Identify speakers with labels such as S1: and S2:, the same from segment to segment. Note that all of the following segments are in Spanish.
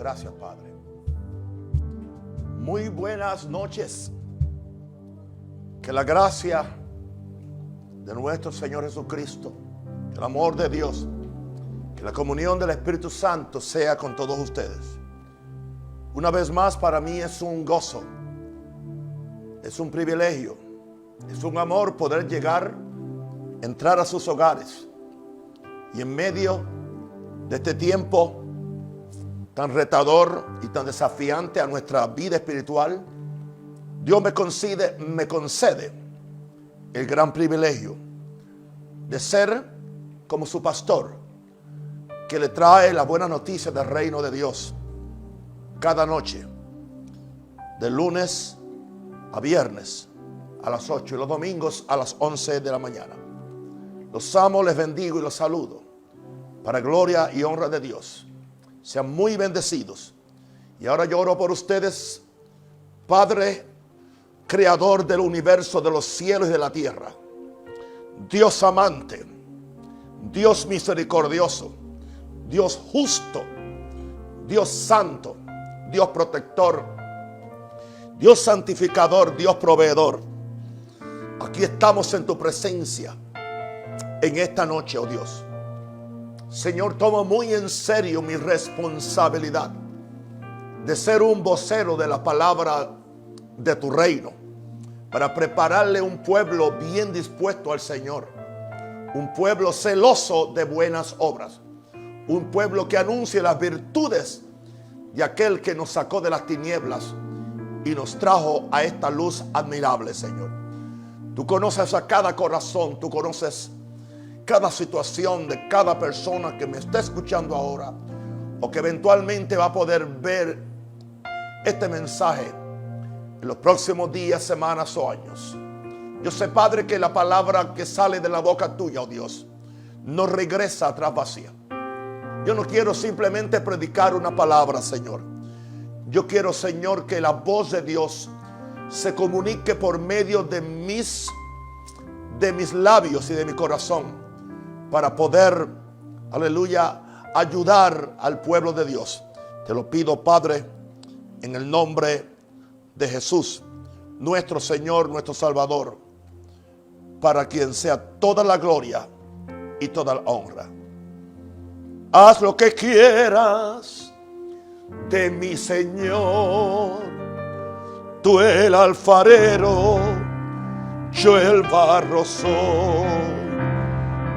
S1: Gracias, Padre. Muy buenas noches. Que la gracia de nuestro Señor Jesucristo, el amor de Dios, que la comunión del Espíritu Santo sea con todos ustedes. Una vez más, para mí es un gozo, es un privilegio, es un amor poder llegar, entrar a sus hogares y en medio de este tiempo tan retador y tan desafiante a nuestra vida espiritual, Dios me concede el gran privilegio de ser como su pastor, que le trae la buena noticia del reino de Dios cada noche, de lunes a viernes a las 8 y los domingos a las 11 de la mañana. Los amo, les bendigo y los saludo para gloria y honra de Dios. Sean muy bendecidos. Y ahora yo oro por ustedes, Padre, creador del universo, de los cielos y de la tierra, Dios amante, Dios misericordioso, Dios justo, Dios santo, Dios protector, Dios santificador, Dios proveedor. Aquí estamos en tu presencia en esta noche, oh Dios. Señor, tomo muy en serio mi responsabilidad de ser un vocero de la palabra de tu reino, para prepararle un pueblo bien dispuesto al Señor, un pueblo celoso de buenas obras, un pueblo que anuncie las virtudes de aquel que nos sacó de las tinieblas y nos trajo a esta luz admirable, Señor. Tú conoces a cada corazón, tú conoces cada situación de cada persona que me está escuchando ahora o que eventualmente va a poder ver este mensaje en los próximos días, semanas o años. Yo sé, Padre, que la palabra que sale de la boca tuya, oh Dios, no regresa atrás vacía. Yo no quiero simplemente predicar una palabra, Señor. Yo quiero, Señor, que la voz de Dios se comunique por medio de mis labios y de mi corazón, para poder, aleluya, ayudar al pueblo de Dios. Te lo pido, Padre, en el nombre de Jesús, nuestro Señor, nuestro Salvador, para quien sea toda la gloria y toda la honra. Haz lo que quieras de mi Señor, tú el alfarero, yo el barro soy.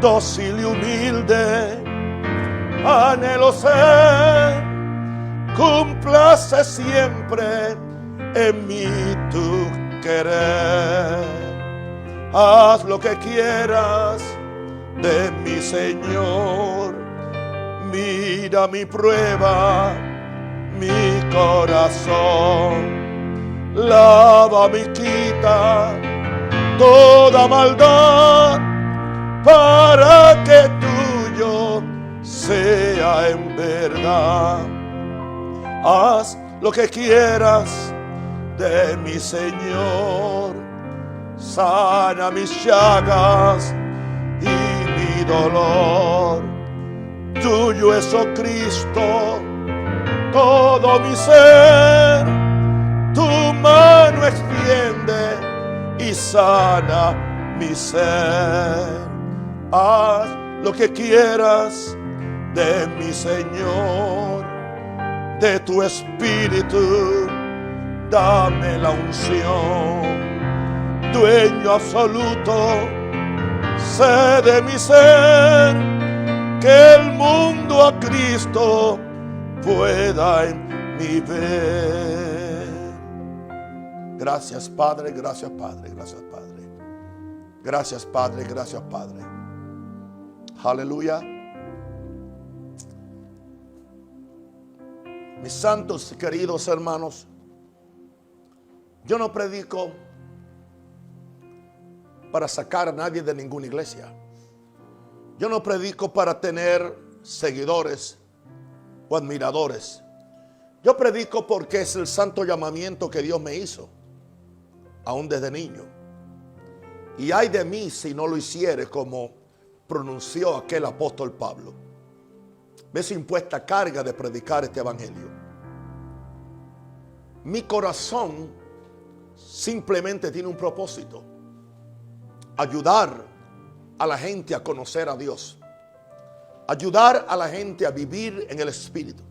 S1: Dócil y humilde, anhelo ser, cúmplase siempre en mí tu querer. Haz lo que quieras de mi Señor, mira mi prueba, mi corazón, lava mi quita toda maldad, para que tuyo sea en verdad. Haz lo que quieras de mi Señor, sana mis llagas y mi dolor. Tuyo es, oh Cristo, todo mi ser, tu mano extiende y sana mi ser. Haz lo que quieras de mi Señor, de tu espíritu dame la unción. Dueño absoluto, sé de mi ser, que el mundo a Cristo pueda en mí ver. Gracias, Padre, gracias, Padre, gracias, Padre. Gracias, Padre, gracias, Padre. Aleluya. Mis santos, queridos hermanos, yo no predico para sacar a nadie de ninguna iglesia. Yo no predico para tener seguidores o admiradores. Yo predico porque es el santo llamamiento que Dios me hizo, aún desde niño. Y ay de mí si no lo hiciere, como pronunció aquel apóstol Pablo. Me es impuesta carga de predicar este evangelio. mi corazón simplemente tiene un propósito: ayudar a la gente a conocer a Dios, ayudar a la gente a vivir en el Espíritu,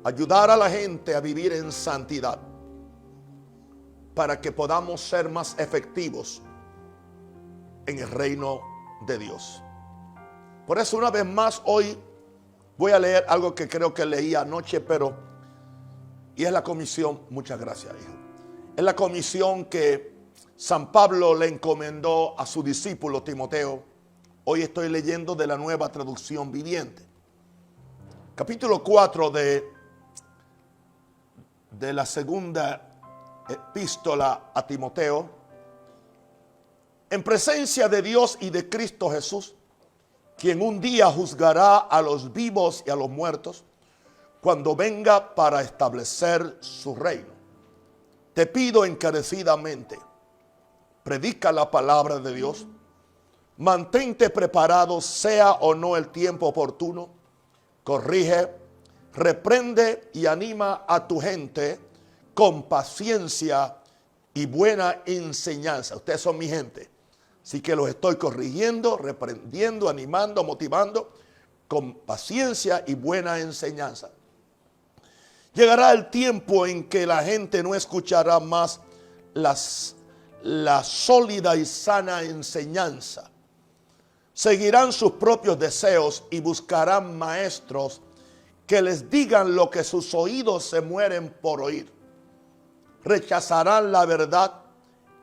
S1: ayudar a la gente a vivir en santidad, para que podamos ser más efectivos en el reino de Dios. Por eso, una vez más, hoy voy a leer algo que creo que leí anoche, y es la comisión. Muchas gracias, hijo. Es la comisión que San Pablo le encomendó a su discípulo Timoteo. Hoy estoy leyendo de la Nueva Traducción Viviente. Capítulo 4 de la segunda epístola a Timoteo. En presencia de Dios y de Cristo Jesús, quien un día juzgará a los vivos y a los muertos, cuando venga para establecer su reino. Te pido encarecidamente, predica la palabra de Dios, mantente preparado, sea o no el tiempo oportuno, corrige, reprende y anima a tu gente con paciencia y buena enseñanza. Ustedes son mi gente, así que los estoy corrigiendo, reprendiendo, animando, motivando con paciencia y buena enseñanza. Llegará el tiempo en que la gente no escuchará más la sólida y sana enseñanza. Seguirán sus propios deseos y buscarán maestros que les digan lo que sus oídos se mueren por oír. Rechazarán la verdad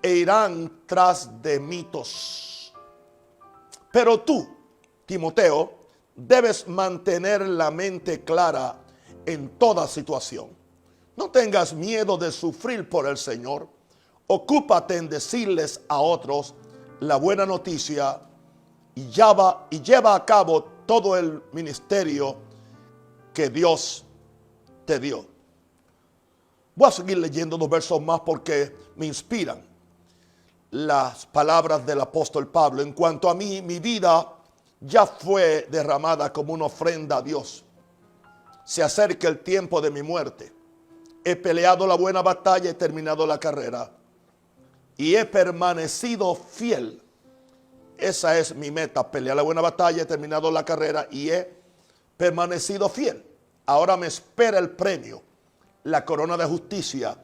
S1: e irán tras de mitos. Pero tú, Timoteo, debes mantener la mente clara en toda situación. No tengas miedo de sufrir por el Señor. Ocúpate en decirles a otros la buena noticia y lleva a cabo todo el ministerio que Dios te dio. Voy a seguir leyendo 2 versos más porque me inspiran las palabras del apóstol Pablo. En cuanto a mí, mi vida ya fue derramada como una ofrenda a Dios. Se acerca el tiempo de mi muerte. He peleado la buena batalla, he terminado la carrera y he permanecido fiel. Esa es mi meta: pelear la buena batalla, he terminado la carrera y he permanecido fiel. Ahora me espera el premio, la corona de justicia,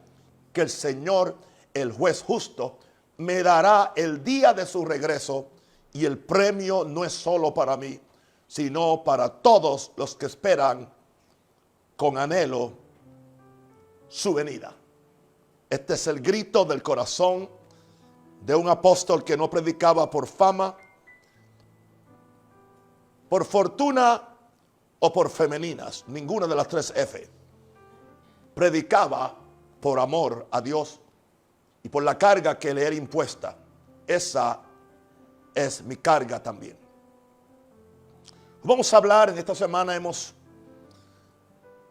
S1: que el Señor, el juez justo, me dará el día de su regreso. Y el premio no es solo para mí, sino para todos los que esperan con anhelo su venida. Este es el grito del corazón de un apóstol que no predicaba por fama, por fortuna o por femeninas, ninguna de las 3 F. Predicaba por amor a Dios y por la carga que le era impuesta. Esa es mi carga también. Vamos a hablar en esta semana. Hemos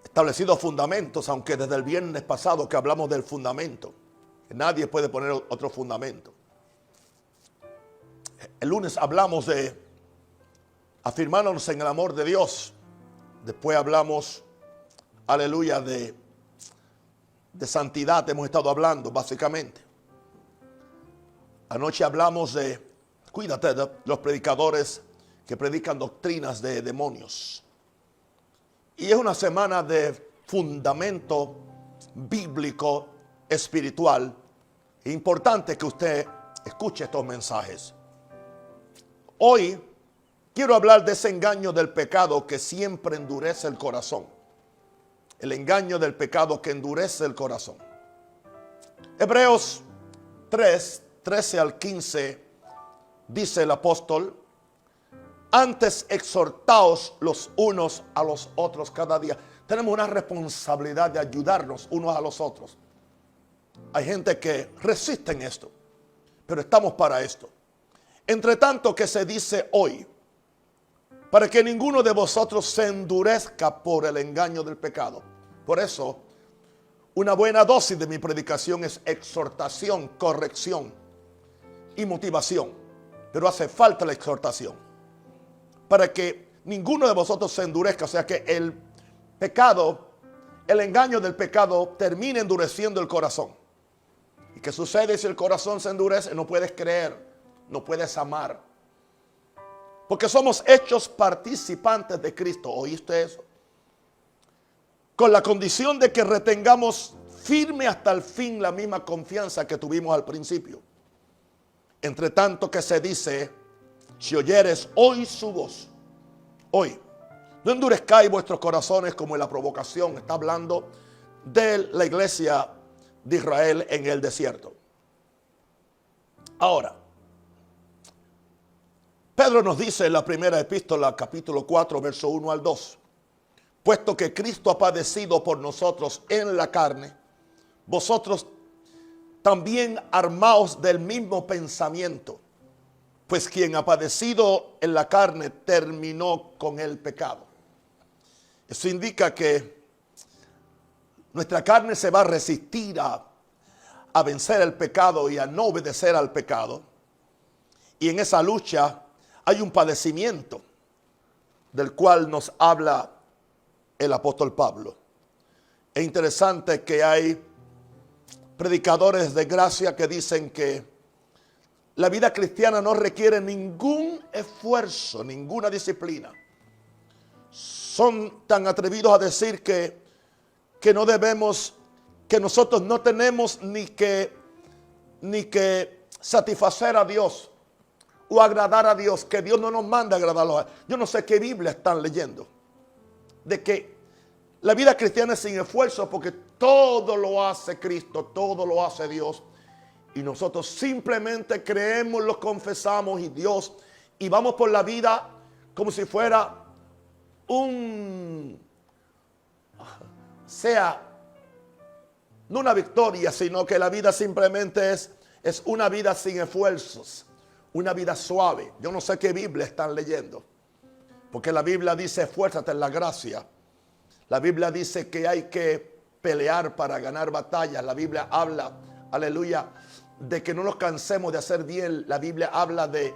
S1: establecido fundamentos, aunque desde el viernes pasado que hablamos del fundamento, que nadie puede poner otro fundamento. El lunes hablamos de afirmarnos en el amor de Dios. Después hablamos, aleluya, de santidad. Hemos estado hablando básicamente. Anoche hablamos de, cuídate de los predicadores que predican doctrinas de demonios. Y es una semana de fundamento bíblico, espiritual. Es importante que usted escuche estos mensajes. Hoy quiero hablar de ese engaño del pecado que siempre endurece el corazón. El engaño del pecado que endurece el corazón. Hebreos 3, 13 al 15, dice el apóstol: antes exhortaos los unos a los otros cada día. Tenemos una responsabilidad de ayudarnos unos a los otros. Hay gente que resiste en esto, pero estamos para esto. Entre tanto que se dice hoy, para que ninguno de vosotros se endurezca por el engaño del pecado. Por eso, una buena dosis de mi predicación es exhortación, corrección y motivación. Pero hace falta la exhortación, para que ninguno de vosotros se endurezca. O sea que el pecado el engaño del pecado termina endureciendo el corazón. ¿Y qué sucede si el corazón se endurece? No puedes creer, no puedes amar. Porque somos hechos participantes de Cristo. ¿Oíste eso? Con la condición de que retengamos firme hasta el fin la misma confianza que tuvimos al principio. Entre tanto que se dice, si oyeres hoy su voz, hoy, no endurezcáis vuestros corazones como en la provocación. Está hablando de la iglesia de Israel en el desierto. Ahora, Pedro nos dice en la primera epístola, capítulo 4, verso 1 al 2, puesto que Cristo ha padecido por nosotros en la carne, vosotros también armaos del mismo pensamiento, pues quien ha padecido en la carne terminó con el pecado. Eso indica que nuestra carne se va a resistir a vencer el pecado y a no obedecer al pecado. Y en esa lucha hay un padecimiento del cual nos habla el apóstol Pablo. Es interesante que hay predicadores de gracia que dicen que la vida cristiana no requiere ningún esfuerzo, ninguna disciplina. Son tan atrevidos a decir que no debemos, que nosotros no tenemos ni que satisfacer a Dios o agradar a Dios, que Dios no nos manda a agradarlo. Yo no sé qué Biblia están leyendo, de que la vida cristiana es sin esfuerzo porque todo lo hace Cristo, todo lo hace Dios. Y nosotros simplemente creemos, lo confesamos y vamos por la vida como si fuera no una victoria, sino que la vida simplemente es una vida sin esfuerzos, una vida suave. Yo no sé qué Biblia están leyendo, porque la Biblia dice esfuérzate en la gracia. La Biblia dice que hay que pelear para ganar batallas. La Biblia habla, aleluya, de que no nos cansemos de hacer bien. La Biblia habla de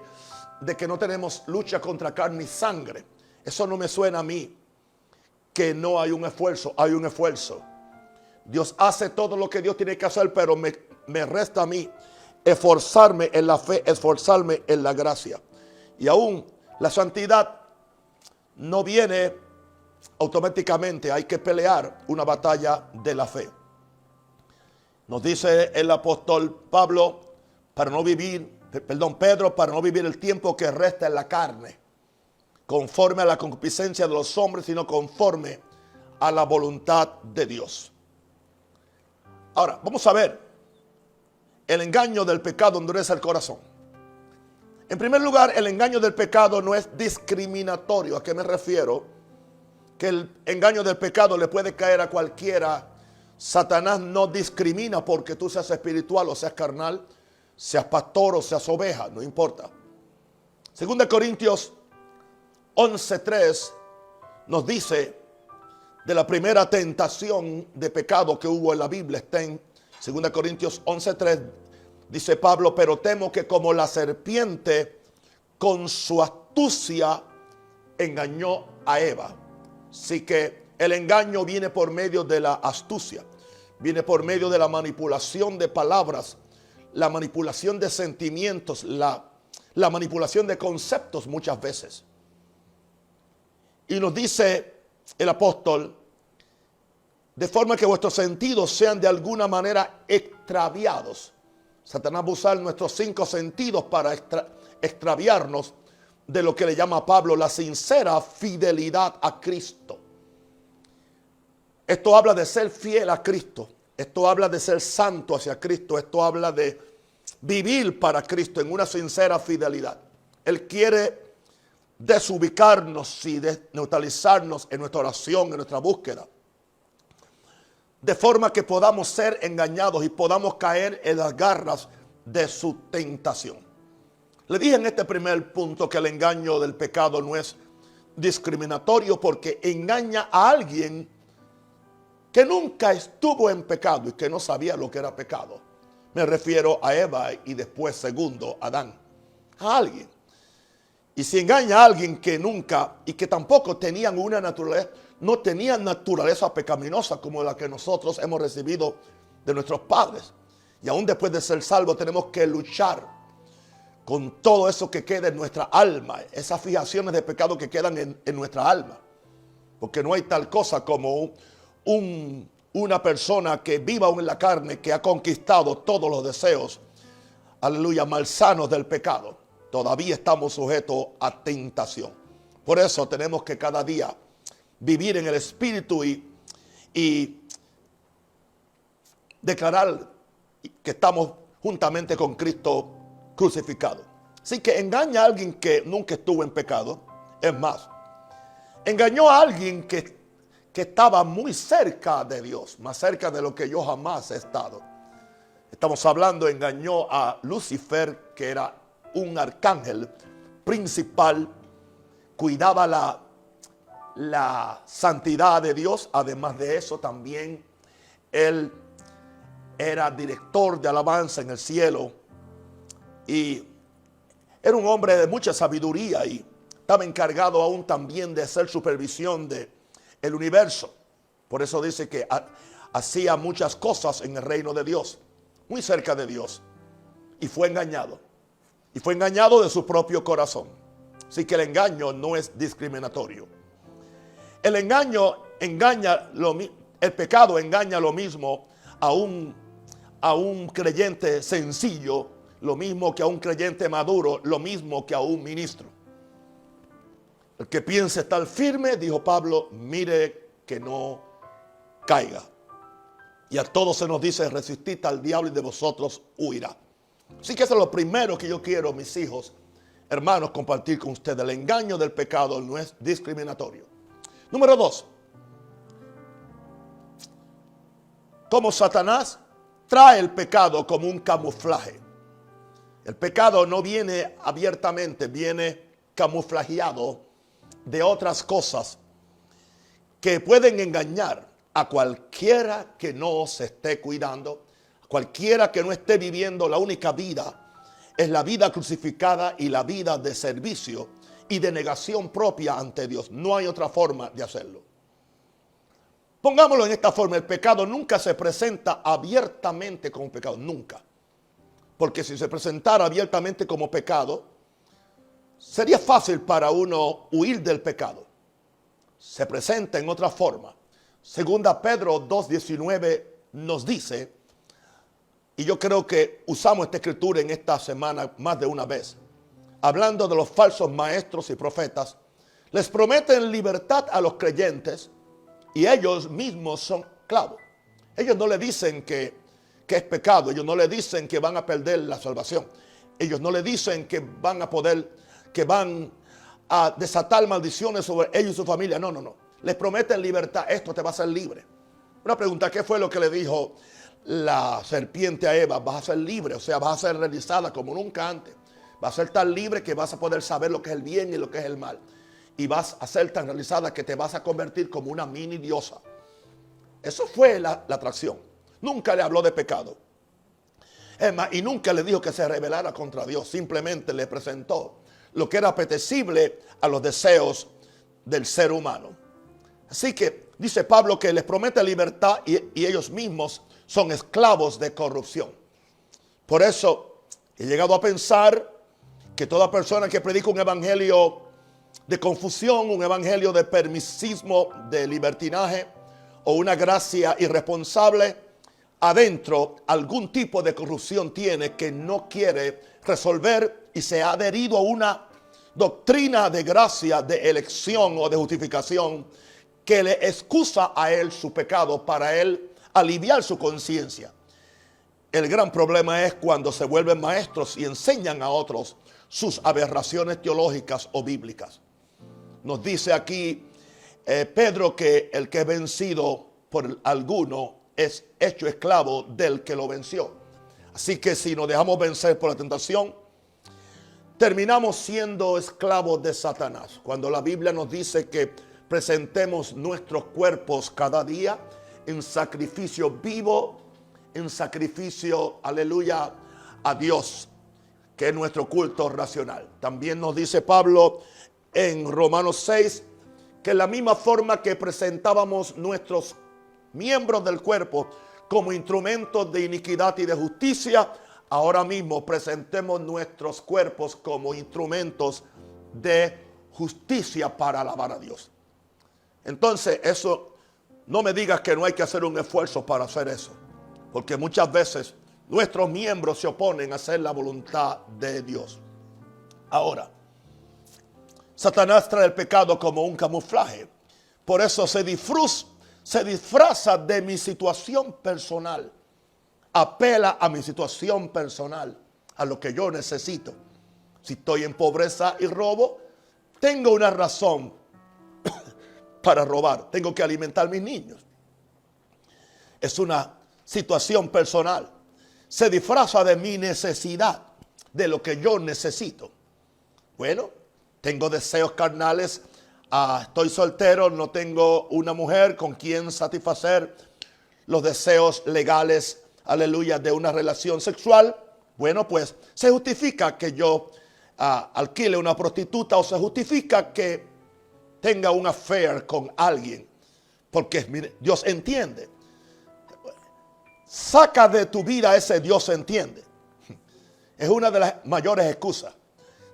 S1: que no tenemos lucha contra carne y sangre. Eso no me suena a mí que no hay un esfuerzo. Hay un esfuerzo. Dios hace todo lo que Dios tiene que hacer, pero me resta a mí esforzarme en la fe, esforzarme en la gracia. Y aún la santidad no viene automáticamente, hay que pelear una batalla de la fe. Nos dice el apóstol Pedro, para no vivir el tiempo que resta en la carne, conforme a la concupiscencia de los hombres, sino conforme a la voluntad de Dios. Ahora, vamos a ver, el engaño del pecado endurece el corazón. En primer lugar, el engaño del pecado no es discriminatorio. ¿A qué me refiero? Que el engaño del pecado le puede caer a cualquiera. Satanás no discrimina porque tú seas espiritual o seas carnal, seas pastor o seas oveja, no importa. 2 Corintios 11:3 nos dice de la primera tentación de pecado que hubo en la Biblia. Está en 2 Corintios 11:3. Dice Pablo, pero temo que como la serpiente con su astucia engañó a Eva. Así que el engaño viene por medio de la astucia, viene por medio de la manipulación de palabras, la manipulación de sentimientos, la manipulación de conceptos muchas veces. Y nos dice el apóstol, de forma que vuestros sentidos sean de alguna manera extraviados. Satanás va a usar nuestros 5 sentidos para extraviarnos de lo que le llama Pablo la sincera fidelidad a Cristo. Esto habla de ser fiel a Cristo. Esto habla de ser santo hacia Cristo. Esto habla de vivir para Cristo en una sincera fidelidad. Él quiere desubicarnos y desneutralizarnos en nuestra oración, en nuestra búsqueda, de forma que podamos ser engañados y podamos caer en las garras de su tentación. Le dije en este primer punto que el engaño del pecado no es discriminatorio porque engaña a alguien que nunca estuvo en pecado y que no sabía lo que era pecado. Me refiero a Eva y después segundo Adán. A alguien. Y si engaña a alguien que nunca y que tampoco tenían una no tenían naturaleza pecaminosa como la que nosotros hemos recibido de nuestros padres. Y aún después de ser salvos tenemos que luchar con todo eso que queda en nuestra alma, esas fijaciones de pecado que quedan en nuestra alma. Porque no hay tal cosa como una persona que viva aún en la carne, que ha conquistado todos los deseos, aleluya, malsanos del pecado. Todavía estamos sujetos a tentación. Por eso tenemos que cada día vivir en el Espíritu y declarar que estamos juntamente con Cristo crucificado. Así que engaña a alguien que nunca estuvo en pecado. Es más, engañó a alguien que estaba muy cerca de Dios, más cerca de lo que yo jamás he estado. Estamos hablando, engañó a Lucifer, que era un arcángel principal, cuidaba la santidad de Dios. Además de eso, también él era director de alabanza en el cielo y era un hombre de mucha sabiduría y estaba encargado aún también de hacer supervisión del universo. Por eso dice que hacía muchas cosas en el reino de Dios, muy cerca de Dios, y fue engañado. Y fue engañado de su propio corazón. Así que el engaño no es discriminatorio. El pecado engaña lo mismo a un creyente sencillo, lo mismo que a un creyente maduro, lo mismo que a un ministro. El que piense estar firme, dijo Pablo, mire que no caiga. Y a todos se nos dice, resistid al diablo y de vosotros huirá. Así que eso es lo primero que yo quiero, mis hijos, hermanos, compartir con ustedes. El engaño del pecado no es discriminatorio. Número 2. Como Satanás trae el pecado como un camuflaje. El pecado no viene abiertamente, viene camuflajeado de otras cosas que pueden engañar a cualquiera que no se esté cuidando, a cualquiera que no esté viviendo la única vida. Es la vida crucificada y la vida de servicio y de negación propia ante Dios. No hay otra forma de hacerlo. Pongámoslo en esta forma, el pecado nunca se presenta abiertamente como pecado, nunca. Porque si se presentara abiertamente como pecado, sería fácil para uno huir del pecado. Se presenta en otra forma. Segunda Pedro 2:19 nos dice, y yo creo que usamos esta escritura en esta semana más de una vez, hablando de los falsos maestros y profetas, les prometen libertad a los creyentes y ellos mismos son esclavos. Ellos no le dicen que es pecado, ellos no le dicen que van a perder la salvación, ellos no le dicen que van a desatar maldiciones sobre ellos y su familia. No. Les prometen libertad. Esto te va a hacer libre. Una pregunta, ¿qué fue lo que le dijo la serpiente a Eva? Vas a ser libre, o sea, vas a ser realizada como nunca antes. Vas a ser tan libre que vas a poder saber lo que es el bien y lo que es el mal. Y vas a ser tan realizada que te vas a convertir como una mini diosa. Eso fue la atracción. Nunca le habló de pecado. Es más, y nunca le dijo que se rebelara contra Dios. Simplemente le presentó lo que era apetecible a los deseos del ser humano. Así que dice Pablo que les promete libertad y ellos mismos son esclavos de corrupción. Por eso he llegado a pensar que toda persona que predica un evangelio de confusión, un evangelio de permisismo, de libertinaje o una gracia irresponsable, adentro algún tipo de corrupción tiene que no quiere resolver y se ha adherido a una doctrina de gracia, de elección o de justificación que le excusa a él su pecado para él aliviar su conciencia. El gran problema es cuando se vuelven maestros y enseñan a otros sus aberraciones teológicas o bíblicas. Nos dice aquí Pedro que el que es vencido por alguno es hecho esclavo del que lo venció. Así que si nos dejamos vencer por la tentación, terminamos siendo esclavos de Satanás. Cuando la Biblia nos dice que presentemos nuestros cuerpos cada día en sacrificio vivo, en sacrificio, aleluya, a Dios, que es nuestro culto racional. También nos dice Pablo en Romanos 6 que en la misma forma que presentábamos nuestros miembros del cuerpo como instrumentos de iniquidad y de justicia, ahora mismo presentemos nuestros cuerpos como instrumentos de justicia para alabar a Dios. Entonces, eso, no me digas que no hay que hacer un esfuerzo para hacer eso, porque muchas veces nuestros miembros se oponen a hacer la voluntad de Dios. Ahora, Satanás trae el pecado como un camuflaje. Por eso se disfraza de mi situación personal. Apela a mi situación personal, a lo que yo necesito. Si estoy en pobreza y robo, tengo una razón para robar. Tengo que alimentar a mis niños. Es una situación personal. Se disfraza de mi necesidad, de lo que yo necesito. Bueno, tengo deseos carnales, estoy soltero, no tengo una mujer con quien satisfacer los deseos legales, aleluya, de una relación sexual. Bueno, pues se justifica que yo alquile una prostituta, o se justifica que tenga un affair con alguien, porque mire, Dios entiende. Saca de tu vida ese Dios entiende. Es una de las mayores excusas.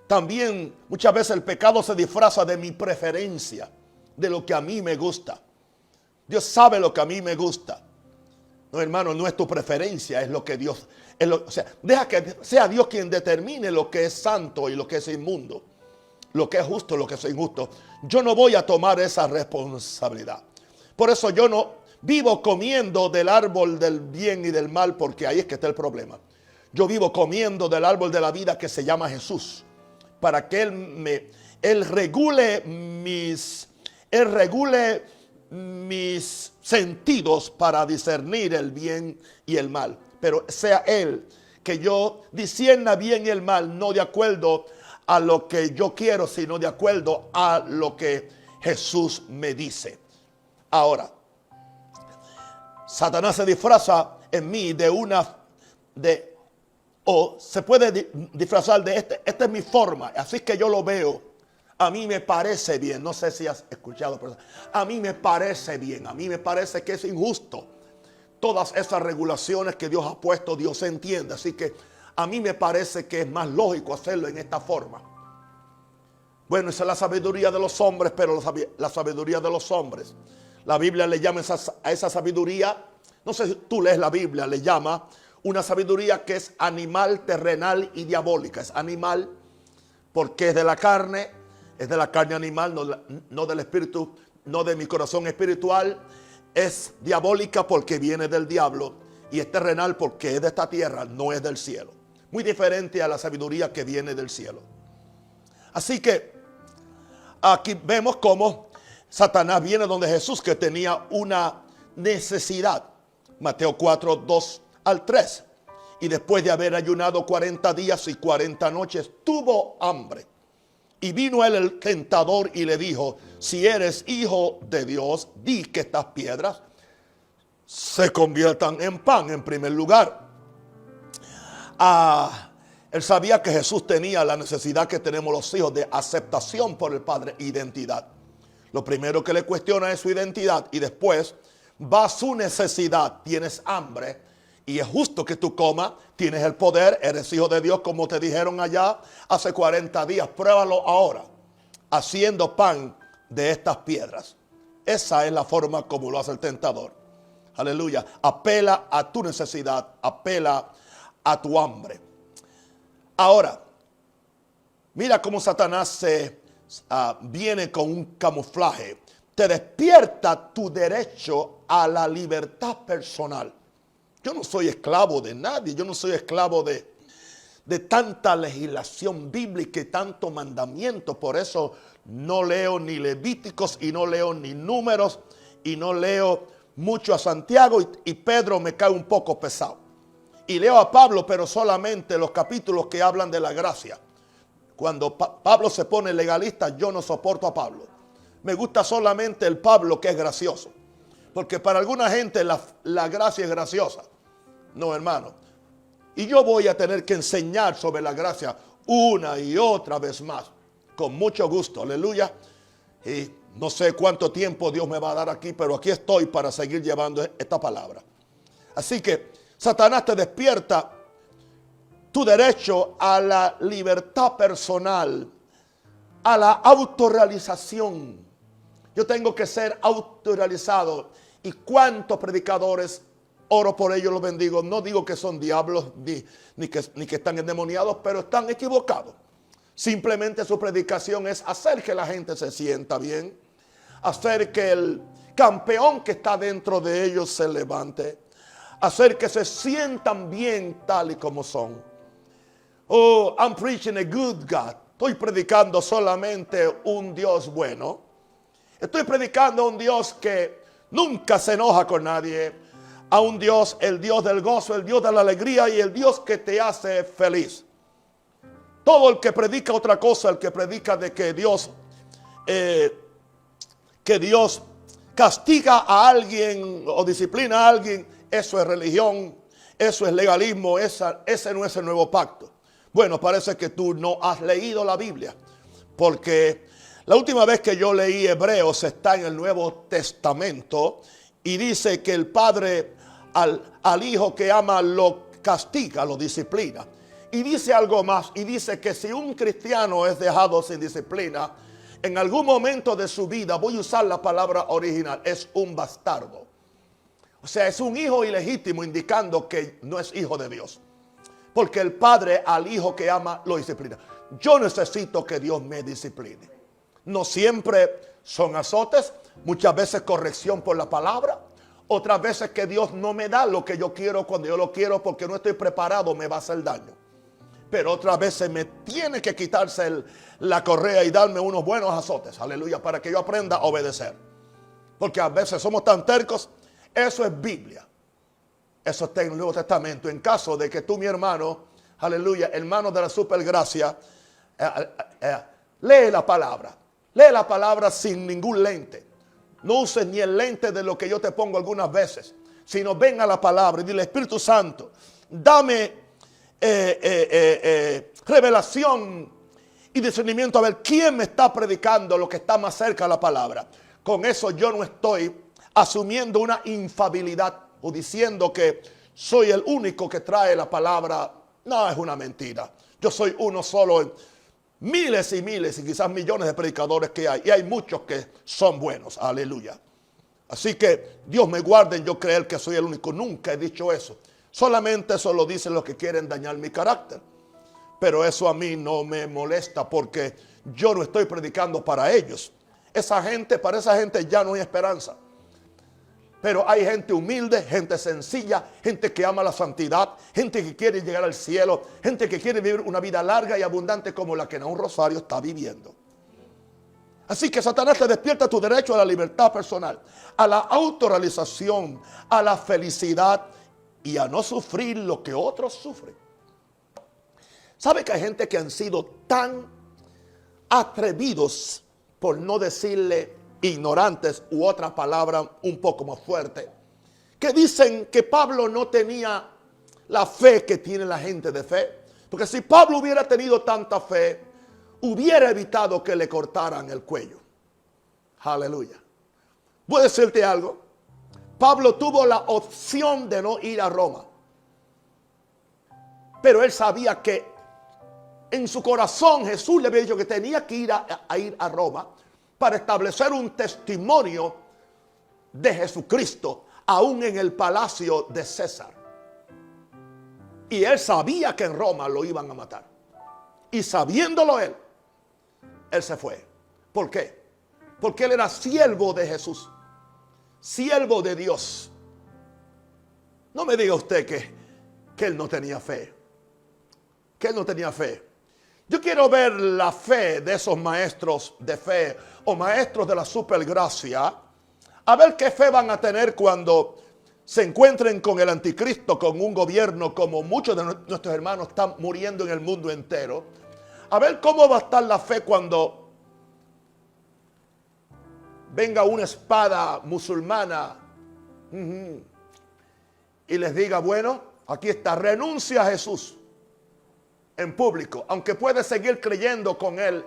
S1: También muchas veces el pecado se disfraza de mi preferencia, de lo que a mí me gusta. Dios sabe lo que a mí me gusta. No, hermano, no es tu preferencia, es lo que Dios... o sea, deja que sea Dios quien determine lo que es santo y lo que es inmundo, lo que es justo, lo que es injusto. Yo no voy a tomar esa responsabilidad. Por eso yo no vivo comiendo del árbol del bien y del mal, porque ahí es que está el problema. Yo vivo comiendo del árbol de la vida que se llama Jesús, para que Él regule mis sentidos para discernir el bien y el mal. Pero sea Él que yo discierna bien y el mal, no de acuerdo a lo que yo quiero, sino de acuerdo a lo que Jesús me dice. Ahora, Satanás se disfraza en mí o se puede disfrazar de esta es mi forma, así que yo lo veo. A mí me parece bien, no sé si has escuchado, pero a mí me parece bien, a mí me parece que es injusto. Todas esas regulaciones que Dios ha puesto, Dios entiende, así que a mí me parece que es más lógico hacerlo en esta forma. Bueno, esa es la sabiduría de los hombres, pero la sabiduría de los hombres, la Biblia le llama a esa sabiduría, no sé si tú lees la Biblia, le llama una sabiduría que es animal, terrenal y diabólica. Es animal porque es de la carne animal, no del espíritu, no de mi corazón espiritual. Es diabólica porque viene del diablo, y es terrenal porque es de esta tierra, no es del cielo. Muy diferente a la sabiduría que viene del cielo. Así que aquí vemos cómo Satanás viene donde Jesús, que tenía una necesidad. Mateo 4, 2 al 3. Y después de haber ayunado 40 días y 40 noches, tuvo hambre. Y vino él el tentador y le dijo: si eres hijo de Dios, di que estas piedras se conviertan en pan. En primer lugar, él sabía que Jesús tenía la necesidad que tenemos los hijos de aceptación por el Padre, identidad. Lo primero que le cuestiona es su identidad, y después va a su necesidad. Tienes hambre y es justo que tú comas, tienes el poder, eres hijo de Dios, como te dijeron allá hace 40 días. Pruébalo ahora, haciendo pan de estas piedras. Esa es la forma como lo hace el tentador. Aleluya. Apela a tu necesidad, apela a tu hambre. Ahora, mira cómo Satanás viene con un camuflaje. Te despierta tu derecho a la libertad personal. Yo no soy esclavo de nadie, yo no soy esclavo de tanta legislación bíblica y tanto mandamiento. Por eso no leo ni Levíticos y no leo ni Números y no leo mucho a Santiago, y Pedro me cae un poco pesado. Y leo a Pablo, pero solamente los capítulos que hablan de la gracia. Cuando Pablo se pone legalista, yo no soporto a Pablo. Me gusta solamente el Pablo que es gracioso. Porque para alguna gente la gracia es graciosa. No, hermano. Y yo voy a tener que enseñar sobre la gracia una y otra vez más. Con mucho gusto, aleluya. Y No sé cuánto tiempo Dios me va a dar aquí, pero aquí estoy para seguir llevando esta palabra. Así que Satanás te despierta tu derecho a la libertad personal, a la autorrealización. Yo tengo que ser autorrealizado. ¿Y cuántos predicadores, oro por ellos, los bendigo? No digo que son diablos ni que están endemoniados, pero están equivocados. Simplemente su predicación es hacer que la gente se sienta bien, hacer que el campeón que está dentro de ellos se levante, hacer que se sientan bien tal y como son. Oh, I'm preaching a good God. Estoy predicando solamente un Dios bueno. Estoy predicando a un Dios que nunca se enoja con nadie. A un Dios, el Dios del gozo, el Dios de la alegría y el Dios que te hace feliz. Todo el que predica otra cosa, el que predica de que Dios castiga a alguien o disciplina a alguien, eso es religión, eso es legalismo, ese no es el nuevo pacto. Bueno, parece que tú no has leído la Biblia, porque la última vez que yo leí Hebreos está en el Nuevo Testamento y dice que el padre al hijo que ama lo castiga, lo disciplina. Y dice algo más, y dice que si un cristiano es dejado sin disciplina, en algún momento de su vida, voy a usar la palabra original, es un bastardo. O sea, es un hijo ilegítimo, indicando que no es hijo de Dios. Porque el padre al hijo que ama lo disciplina. Yo necesito que Dios me discipline. No siempre son azotes, muchas veces corrección por la palabra. Otras veces que Dios no me da lo que yo quiero cuando yo lo quiero porque no estoy preparado, me va a hacer daño. Pero otras veces me tiene que quitarse la correa y darme unos buenos azotes, aleluya, para que yo aprenda a obedecer. Porque a veces somos tan tercos. Eso es Biblia. Eso está en el Nuevo Testamento. En caso de que tú, mi hermano, aleluya, hermano de la supergracia, lee la palabra. Lee la palabra sin ningún lente. No uses ni el lente de lo que yo te pongo algunas veces, sino ven a la palabra y dile: Espíritu Santo, dame revelación y discernimiento a ver quién me está predicando lo que está más cerca de la palabra. Con eso yo no estoy asumiendo una infalibilidad o diciendo que soy el único que trae la palabra. No, es una mentira. Yo soy uno solo en miles y miles y quizás millones de predicadores que hay. Y hay muchos que son buenos. Aleluya. Así que Dios me guarde en yo creer que soy el único. Nunca he dicho eso. Solamente eso lo dicen los que quieren dañar mi carácter. Pero eso a mí no me molesta porque yo no estoy predicando para ellos. Para esa gente ya no hay esperanza. Pero hay gente humilde, gente sencilla, gente que ama la santidad, gente que quiere llegar al cielo, gente que quiere vivir una vida larga y abundante como la que Naúm Rosario está viviendo. Así que Satanás te despierta tu derecho a la libertad personal, a la autorrealización, a la felicidad y a no sufrir lo que otros sufren. ¿Sabe que hay gente que han sido tan atrevidos, por no decirle ignorantes u otra palabra un poco más fuerte, que dicen que Pablo no tenía la fe que tiene la gente de fe? Porque si Pablo hubiera tenido tanta fe, hubiera evitado que le cortaran el cuello. Aleluya. Voy a decirte algo. Pablo tuvo la opción de no ir a Roma, pero él sabía que en su corazón Jesús le había dicho que tenía que ir a Roma para establecer un testimonio de Jesucristo, aún en el palacio de César. Y él sabía que en Roma lo iban a matar. Y sabiéndolo él se fue. ¿Por qué? Porque él era siervo de Jesús, siervo de Dios. No me diga usted que él no tenía fe. Que él no tenía fe. Yo quiero ver la fe de esos maestros de fe o maestros de la supergracia, a ver qué fe van a tener cuando se encuentren con el anticristo, con un gobierno como muchos de nuestros hermanos están muriendo en el mundo entero. A ver cómo va a estar la fe cuando venga una espada musulmana y les diga: bueno, aquí está, renuncia a Jesús en público, aunque puede seguir creyendo con él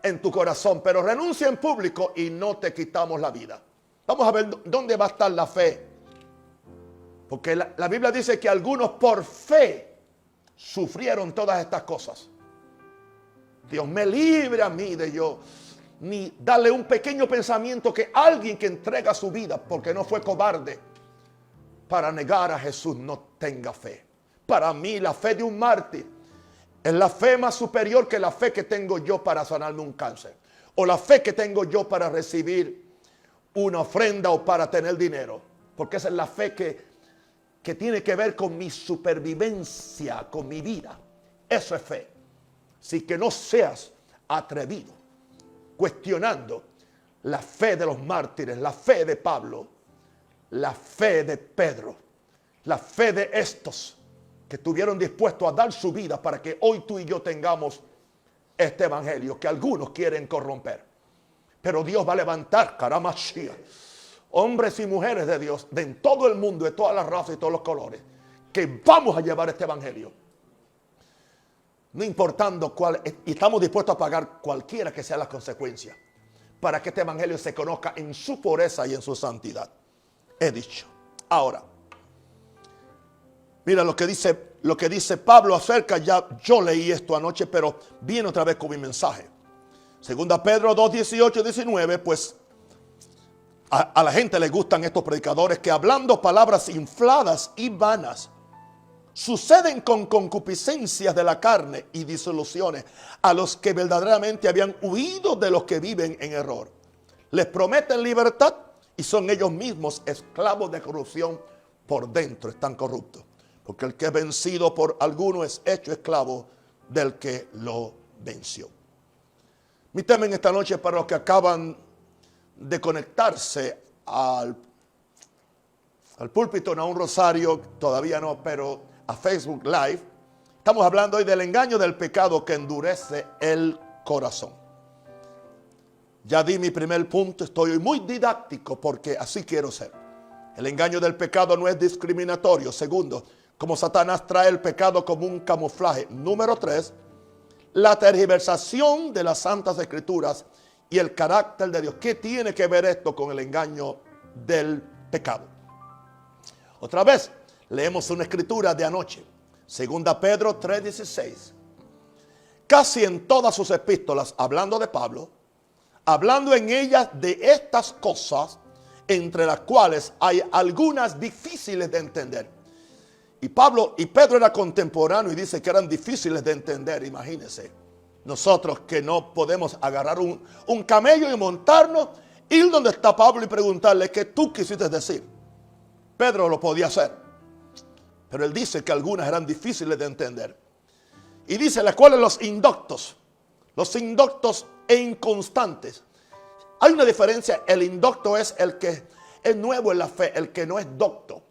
S1: en tu corazón, pero renuncia en público y no te quitamos la vida. Vamos a ver dónde va a estar la fe. Porque la Biblia dice que algunos por fe sufrieron todas estas cosas. Dios me libre a mí de yo ni darle un pequeño pensamiento que alguien que entrega su vida porque no fue cobarde para negar a Jesús no tenga fe. Para mí la fe de un mártir es la fe más superior que la fe que tengo yo para sanarme un cáncer. O la fe que tengo yo para recibir una ofrenda o para tener dinero. Porque esa es la fe que tiene que ver con mi supervivencia, con mi vida. Eso es fe. Así que no seas atrevido cuestionando la fe de los mártires, la fe de Pablo, la fe de Pedro, la fe de estos que estuvieron dispuestos a dar su vida para que hoy tú y yo tengamos este evangelio que algunos quieren corromper. Pero Dios va a levantar, caramba, hombres y mujeres de Dios de en todo el mundo, de todas las razas y todos los colores, que vamos a llevar este evangelio. No importando cuál, y estamos dispuestos a pagar cualquiera que sea la consecuencia para que este evangelio se conozca en su pureza y en su santidad. He dicho. Ahora, mira lo que dice Pablo acerca, ya yo leí esto anoche, pero viene otra vez con mi mensaje. Segunda Pedro 2, 18, 19, pues a la gente le gustan estos predicadores que hablando palabras infladas y vanas, suceden con concupiscencias de la carne y disoluciones a los que verdaderamente habían huido de los que viven en error. Les prometen libertad y son ellos mismos esclavos de corrupción por dentro, están corruptos. Porque el que es vencido por alguno es hecho esclavo del que lo venció. Mi tema en esta noche para los que acaban de conectarse al púlpito, no a un rosario, todavía no, pero a Facebook Live. Estamos hablando hoy del engaño del pecado que endurece el corazón. Ya di mi primer punto, estoy hoy muy didáctico porque así quiero ser. El engaño del pecado no es discriminatorio. Segundo, como Satanás trae el pecado como un camuflaje. Número 3, la tergiversación de las Santas Escrituras y el carácter de Dios. ¿Qué tiene que ver esto con el engaño del pecado? Otra vez, leemos una escritura de anoche. Segunda Pedro 3:16. Casi en todas sus epístolas, hablando de Pablo, hablando en ellas de estas cosas, entre las cuales hay algunas difíciles de entender. Y Pedro era contemporáneo y dice que eran difíciles de entender. Imagínense, nosotros que no podemos agarrar un camello y montarnos, ir donde está Pablo y preguntarle qué tú quisiste decir. Pedro lo podía hacer, pero él dice que algunas eran difíciles de entender. Y dice las cuales los indoctos e inconstantes. Hay una diferencia, el indocto es el que es nuevo en la fe, el que no es docto.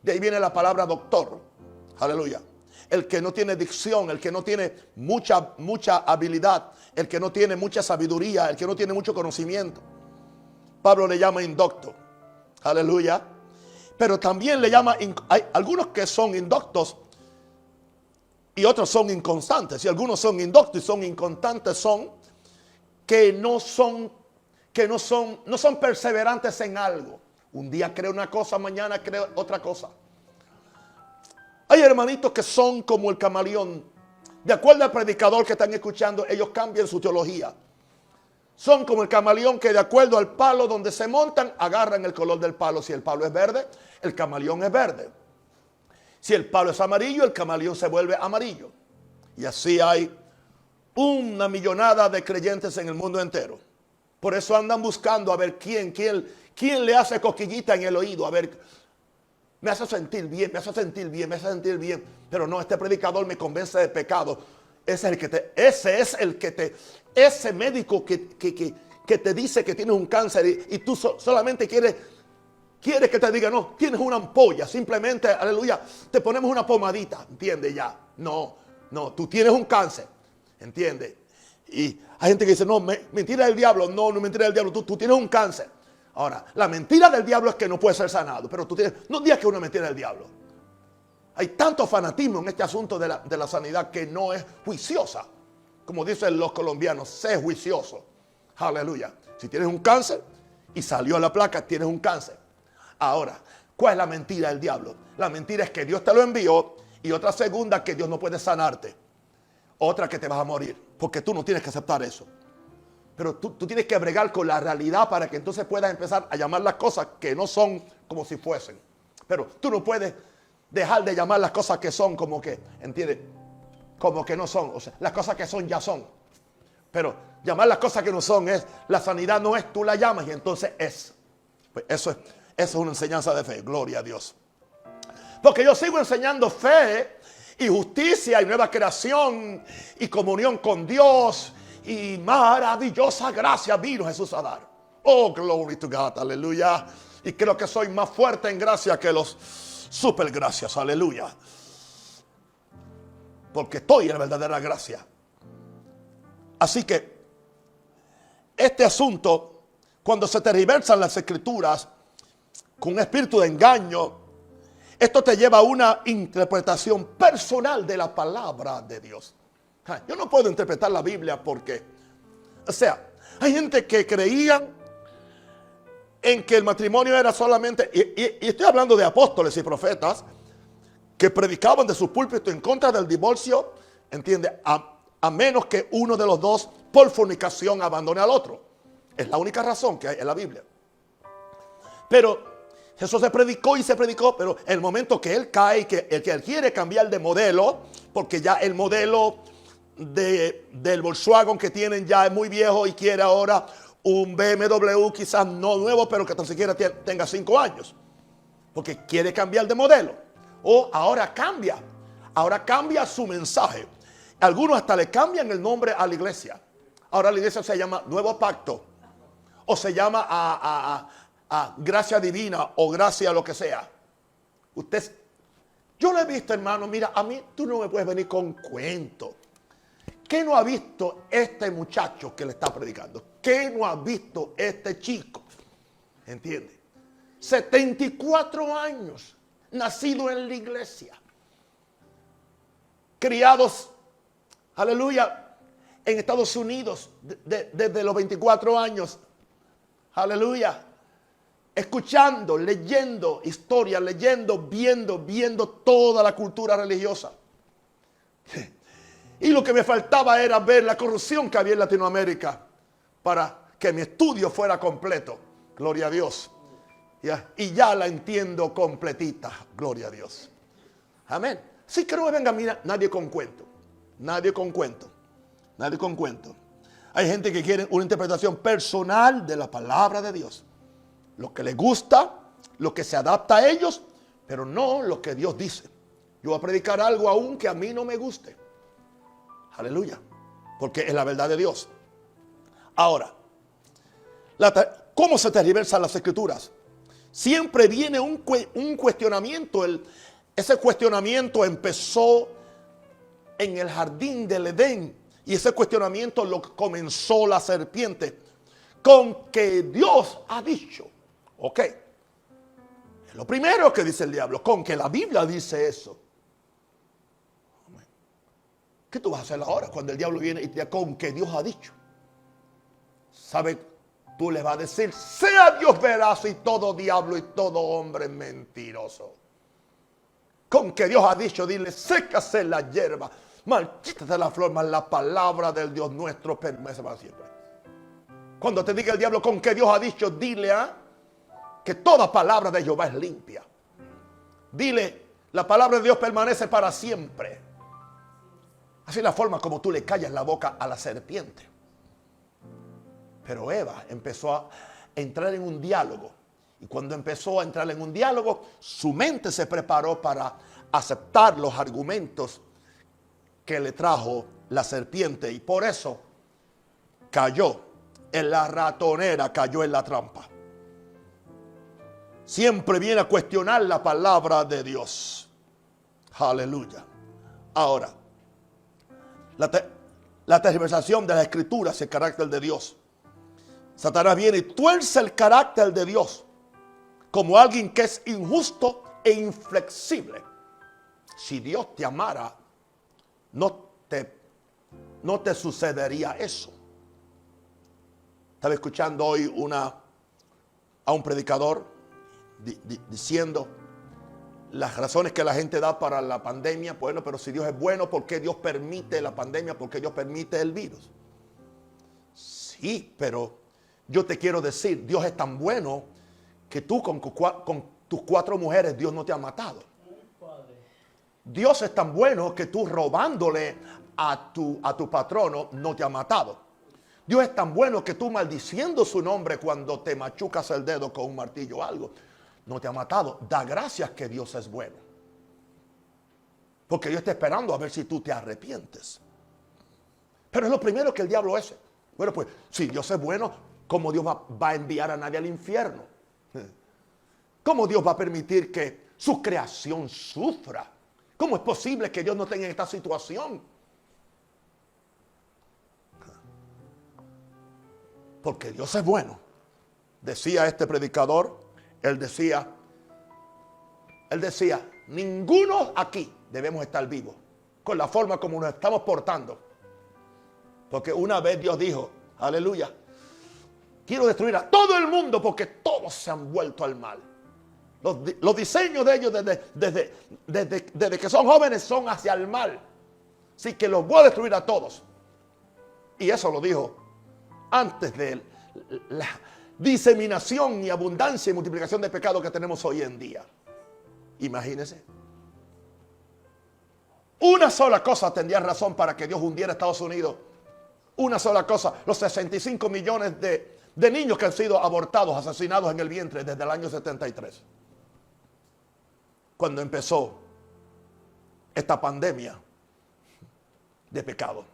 S1: De ahí viene la palabra doctor. Aleluya. El que no tiene dicción, el que no tiene mucha habilidad, el que no tiene mucha sabiduría, el que no tiene mucho conocimiento. Pablo le llama indocto. Aleluya. Pero también le llama, hay algunos que son indoctos y otros son inconstantes. Y algunos son indoctos y son inconstantes, son que no son perseverantes en algo. Un día cree una cosa, mañana cree otra cosa. Hay hermanitos que son como el camaleón. De acuerdo al predicador que están escuchando, ellos cambian su teología. Son como el camaleón que de acuerdo al palo donde se montan, agarran el color del palo. Si el palo es verde, el camaleón es verde. Si el palo es amarillo, el camaleón se vuelve amarillo. Y así hay una millonada de creyentes en el mundo entero. Por eso andan buscando a ver quién le hace cosquillita en el oído. A ver, me hace sentir bien, me hace sentir bien, me hace sentir bien. Pero no, este predicador me convence de pecado. Ese médico que te dice que tienes un cáncer y tú solamente quieres que te diga, no, tienes una ampolla. Simplemente, aleluya, te ponemos una pomadita. ¿Entiendes ya? No, tú tienes un cáncer. ¿Entiendes? Y hay gente que dice, no, mentira del diablo. No es mentira del diablo. Tú tienes un cáncer. Ahora, la mentira del diablo es que no puede ser sanado. Pero no digas que es una mentira del diablo. Hay tanto fanatismo en este asunto de la sanidad que no es juiciosa. como dicen los colombianos, sé juicioso. Aleluya. Si tienes un cáncer y salió la placa, tienes un cáncer. Ahora, ¿cuál es la mentira del diablo? La mentira es que Dios te lo envió, y otra segunda, que Dios no puede sanarte. Otra, que te vas a morir, porque tú no tienes que aceptar eso. Pero tú tienes que bregar con la realidad para que entonces puedas empezar a llamar las cosas que no son como si fuesen. Pero tú no puedes dejar de llamar las cosas que son como que, ¿entiendes? Como que no son. O sea, las cosas que son ya son. Pero llamar las cosas que no son es, la sanidad no es, tú la llamas y entonces es. Pues eso es una enseñanza de fe, gloria a Dios. Porque yo sigo enseñando fe y justicia y nueva creación y comunión con Dios y maravillosa gracia vino Jesús a dar. Oh, glory to God, aleluya. Y creo que soy más fuerte en gracia que los super gracias, aleluya. Porque estoy en la verdadera gracia. Así que este asunto, cuando se tergiversan las escrituras con un espíritu de engaño, esto te lleva a una interpretación personal de la palabra de Dios. Yo no puedo interpretar la Biblia porque, o sea, hay gente que creía en que el matrimonio era solamente, y estoy hablando de apóstoles y profetas, que predicaban de su púlpito en contra del divorcio, ¿entiende? A menos que uno de los dos por fornicación abandone al otro. Es la única razón que hay en la Biblia. Pero Jesús se predicó, pero en el momento que él cae y que él quiere cambiar de modelo, porque ya el modelo del Volkswagen que tienen ya es muy viejo y quiere ahora un BMW quizás no nuevo, pero que tan siquiera tenga 5 años. Porque quiere cambiar de modelo. O ahora cambia su mensaje. Algunos hasta le cambian el nombre a la iglesia. Ahora la iglesia se llama Nuevo Pacto. O se llama a gracia divina o gracia lo que sea. Yo lo he visto, hermano. Mira, a mí tú no me puedes venir con cuento. ¿Qué no ha visto este muchacho que le está predicando? ¿Qué no ha visto este chico? ¿Entiende? 74 años, nacido en la iglesia, criados, aleluya, en Estados Unidos desde los 24 años, aleluya, escuchando, leyendo historias, viendo toda la cultura religiosa. Y lo que me faltaba era ver la corrupción que había en Latinoamérica para que mi estudio fuera completo. Gloria a Dios. Y ya la entiendo completita. Gloria a Dios. Amén. Así que no me venga, mira, nadie con cuento. Nadie con cuento. Hay gente que quiere una interpretación personal de la palabra de Dios. Lo que les gusta, lo que se adapta a ellos, pero no lo que Dios dice. Yo voy a predicar algo aún que a mí no me guste. Aleluya. Porque es la verdad de Dios. Ahora, ¿cómo se tergiversan las escrituras? Siempre viene un cuestionamiento. Ese cuestionamiento empezó en el jardín del Edén. Y ese cuestionamiento lo comenzó la serpiente. Con que Dios ha dicho. Ok. Es lo primero que dice el diablo. Con que la Biblia dice eso. ¿Qué tú vas a hacer ahora cuando el diablo viene y te dice con que Dios ha dicho? ¿Sabe? Tú le vas a decir, sea Dios veraz y todo diablo y todo hombre mentiroso. Con que Dios ha dicho, dile, sécase la hierba, marchítate la flor, mas la palabra del Dios nuestro permanece para siempre. Cuando te diga el diablo, con que Dios ha dicho, dile que toda palabra de Jehová es limpia. Dile, la palabra de Dios permanece para siempre. Así es la forma como tú le callas la boca a la serpiente. Pero Eva empezó a entrar en un diálogo. Y cuando empezó a entrar en un diálogo, su mente se preparó para aceptar los argumentos que le trajo la serpiente. Y por eso cayó en la ratonera, cayó en la trampa. Siempre viene a cuestionar la palabra de Dios. Aleluya. Ahora, la tergiversación de las escrituras y el carácter de Dios. Satanás viene y tuerce el carácter de Dios como alguien que es injusto e inflexible. Si Dios te amara, no te no te sucedería eso. Estaba escuchando hoy a un predicador diciendo las razones que la gente da para la pandemia. Bueno, pero si Dios es bueno, ¿por qué Dios permite la pandemia? ¿Por qué Dios permite el virus? Sí, pero yo te quiero decir, Dios es tan bueno que tú con tus 4 mujeres, Dios no te ha matado. Dios es tan bueno que tú robándole a tu patrono no te ha matado. Dios es tan bueno que tú maldiciendo su nombre cuando te machucas el dedo con un martillo o algo, no te ha matado. Da gracias que Dios es bueno. Porque Dios está esperando a ver si tú te arrepientes. Pero es lo primero que el diablo hace. Bueno, pues si Dios es bueno, ¿cómo Dios va a enviar a nadie al infierno? ¿Cómo Dios va a permitir que su creación sufra? ¿Cómo es posible que Dios no tenga esta situación? Porque Dios es bueno. Decía este predicador, él decía, ninguno aquí debemos estar vivos con la forma como nos estamos portando. Porque una vez Dios dijo, aleluya, quiero destruir a todo el mundo porque todos se han vuelto al mal. Los diseños de ellos desde que son jóvenes son hacia el mal. Así que los voy a destruir a todos. Y eso lo dijo antes de la diseminación y abundancia y multiplicación de pecado que tenemos hoy en día. Imagínense. Una sola cosa tendría razón para que Dios hundiera a Estados Unidos. Una sola cosa. Los 65 millones de niños que han sido abortados, asesinados en el vientre desde el año 73. Cuando empezó esta pandemia de pecado.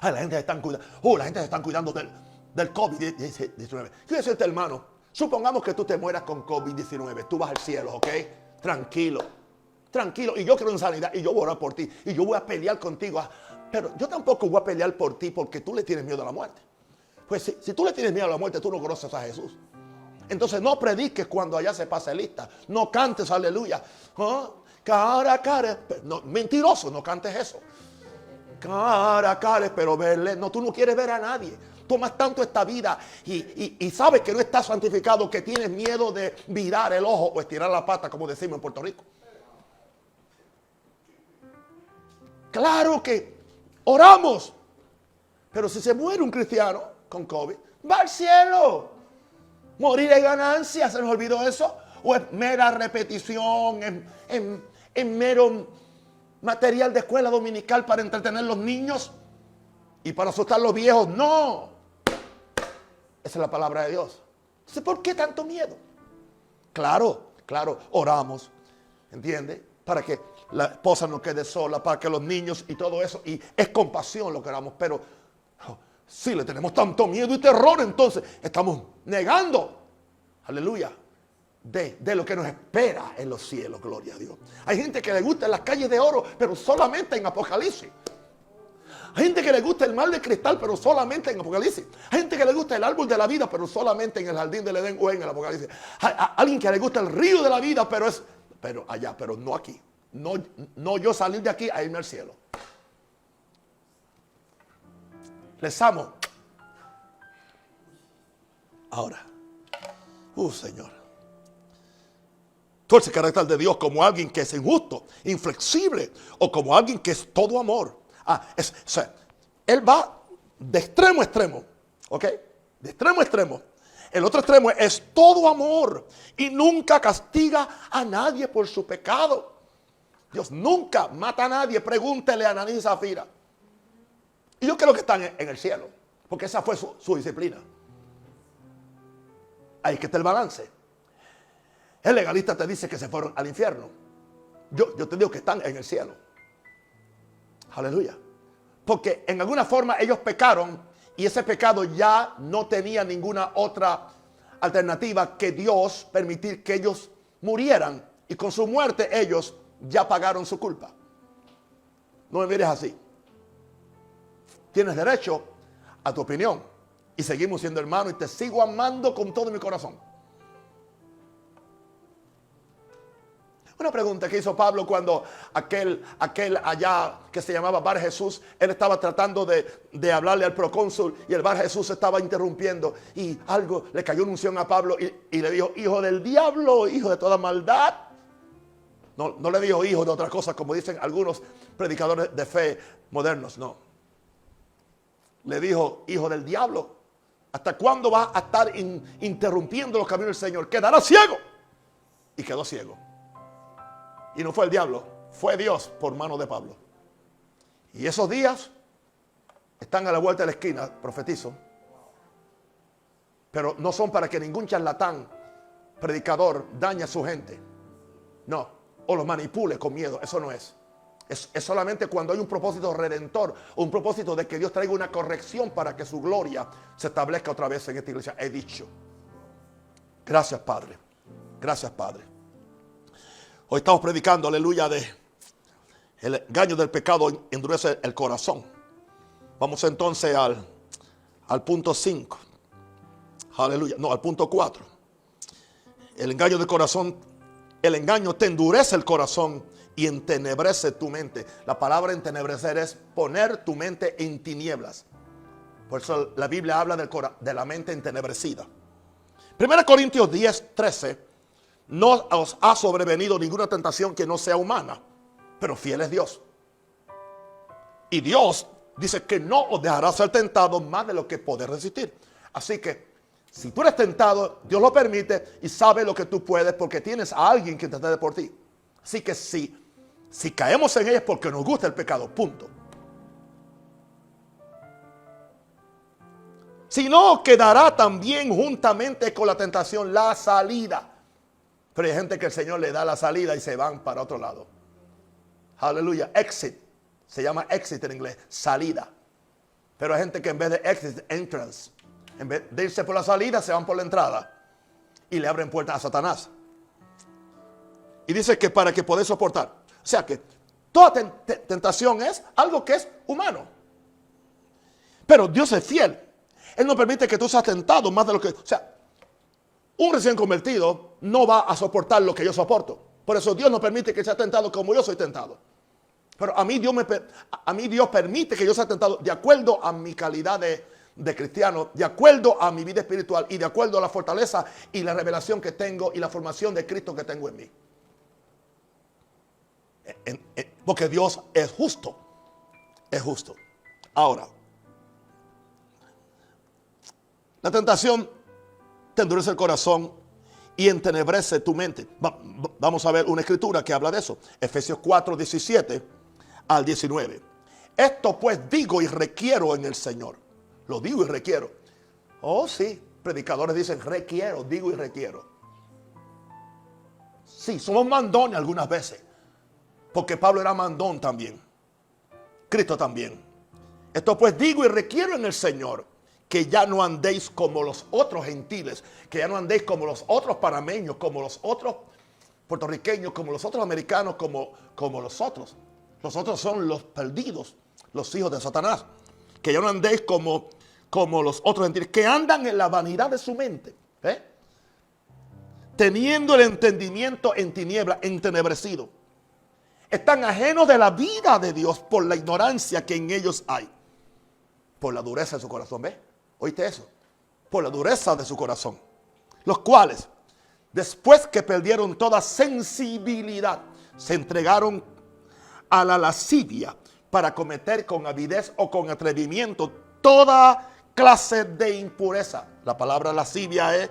S1: Ay, la gente se está cuidando. La gente se está cuidando del COVID-19. Quiero decirte, hermano, supongamos que tú te mueras con COVID-19. Tú vas al cielo, ¿ok? Tranquilo. Tranquilo. Y yo creo en sanidad. Y yo voy a orar por ti. Y yo voy a pelear contigo. Pero yo tampoco voy a pelear por ti porque tú le tienes miedo a la muerte. Pues si tú le tienes miedo a la muerte, tú no conoces a Jesús. Entonces no prediques cuando allá se pase lista. No cantes aleluya. Cara a cara. No, mentiroso, no cantes eso. Cara a cara, pero verle. No, tú no quieres ver a nadie. Tomas tanto esta vida y sabes que no estás santificado, que tienes miedo de virar el ojo o estirar la pata, como decimos en Puerto Rico. Claro que oramos. Pero si se muere un cristiano con COVID, va al cielo. Morir es ganancia, ¿se nos olvidó eso? ¿O es mera repetición, es mero material de escuela dominical para entretener a los niños y para asustar a los viejos? No, esa es la palabra de Dios. Entonces, ¿por qué tanto miedo? Claro, oramos, ¿entiende? Para que la esposa no quede sola, para que los niños y todo eso, y es compasión lo que oramos, pero si le tenemos tanto miedo y terror, entonces estamos negando, aleluya, de lo que nos espera en los cielos, gloria a Dios. Hay gente que le gusta las calles de oro, pero solamente en Apocalipsis. Hay gente que le gusta el mar de cristal, pero solamente en Apocalipsis. Hay gente que le gusta el árbol de la vida, pero solamente en el jardín del Edén o en el Apocalipsis. Hay alguien que le gusta el río de la vida, pero allá, pero no aquí. No yo salir de aquí a irme al cielo. Les amo. Ahora, Señor, tú eres el carácter de Dios como alguien que es injusto, inflexible, o como alguien que es todo amor. O sea, Él va de extremo a extremo, ¿ok? De extremo a extremo. El otro extremo es todo amor y nunca castiga a nadie por su pecado. Dios nunca mata a nadie. Pregúntele a Ananías y Zafira. Y yo creo que están en el cielo, porque esa fue su disciplina. Ahí que está el balance. El legalista te dice que se fueron al infierno. Yo te digo que están en el cielo. Aleluya. Porque en alguna forma ellos pecaron y ese pecado ya no tenía ninguna otra alternativa que Dios permitir que ellos murieran. Y con su muerte ellos ya pagaron su culpa. No me mires así. Tienes derecho a tu opinión. Y seguimos siendo hermanos y te sigo amando con todo mi corazón. Una pregunta que hizo Pablo cuando aquel allá que se llamaba Bar Jesús, él estaba tratando de hablarle al procónsul y el Bar Jesús estaba interrumpiendo y algo le cayó una unción a Pablo y le dijo, hijo del diablo, hijo de toda maldad. No le dijo hijo de otra cosa como dicen algunos predicadores de fe modernos, no. Le dijo hijo del diablo. ¿Hasta cuándo vas a estar interrumpiendo los caminos del Señor? Quedará ciego. Y quedó ciego. Y no fue el diablo, fue Dios por mano de Pablo. Y esos días están a la vuelta de la esquina, profetizo. Pero no son para que ningún charlatán, predicador, dañe a su gente. No, o los manipule con miedo, eso no es. Es solamente cuando hay un propósito redentor, un propósito de que Dios traiga una corrección para que su gloria se establezca otra vez en esta iglesia. He dicho. Gracias, Padre. Gracias, Padre. Hoy estamos predicando, aleluya, de el engaño del pecado endurece el corazón. Vamos entonces al punto 5. Aleluya. No, al punto 4. El engaño del corazón, el engaño te endurece el corazón y entenebrece tu mente. La palabra entenebrecer es poner tu mente en tinieblas. Por eso la Biblia habla de la mente entenebrecida. 1 Corintios 10:13. No os ha sobrevenido ninguna tentación que no sea humana, pero fiel es Dios. Y Dios dice que no os dejará ser tentado más de lo que podés resistir. Así que si tú eres tentado, Dios lo permite y sabe lo que tú puedes porque tienes a alguien que te intercede por ti. Así que si caemos en ella es porque nos gusta el pecado, punto. Si no, quedará también juntamente con la tentación la salida. Pero hay gente que el Señor le da la salida y se van para otro lado. Aleluya. Exit. Se llama exit en inglés. Salida. Pero hay gente que en vez de exit, entrance. En vez de irse por la salida, se van por la entrada. Y le abren puertas a Satanás. Y dice que para que podáis soportar. O sea que toda tentación es algo que es humano. Pero Dios es fiel. Él no permite que tú seas tentado más de lo que... O sea, un recién convertido no va a soportar lo que yo soporto. Por eso Dios no permite que sea tentado como yo soy tentado. Pero a mí Dios permite que yo sea tentado de acuerdo a mi calidad de cristiano, de acuerdo a mi vida espiritual y de acuerdo a la fortaleza y la revelación que tengo y la formación de Cristo que tengo en mí. Porque Dios es justo. Es justo. Ahora, la tentación te endurece el corazón y entenebrece tu mente. Vamos a ver una escritura que habla de eso. Efesios 4:17 al 19. Esto pues digo y requiero en el Señor. Lo digo y requiero. Oh sí, predicadores dicen requiero, digo y requiero. Sí, somos mandones algunas veces. Porque Pablo era mandón también. Cristo también. Esto pues digo y requiero en el Señor, que ya no andéis como los otros gentiles, que ya no andéis como los otros panameños, como los otros puertorriqueños, como los otros americanos, como los otros. Los otros son los perdidos, los hijos de Satanás. Que ya no andéis como los otros gentiles, que andan en la vanidad de su mente, teniendo el entendimiento en tiniebla, entenebrecido. Están ajenos de la vida de Dios por la ignorancia que en ellos hay. Por la dureza de su corazón, ¿ves? ¿Oíste eso? Por la dureza de su corazón. Los cuales, después que perdieron toda sensibilidad, se entregaron a la lascivia para cometer con avidez o con atrevimiento toda clase de impureza. La palabra lascivia es,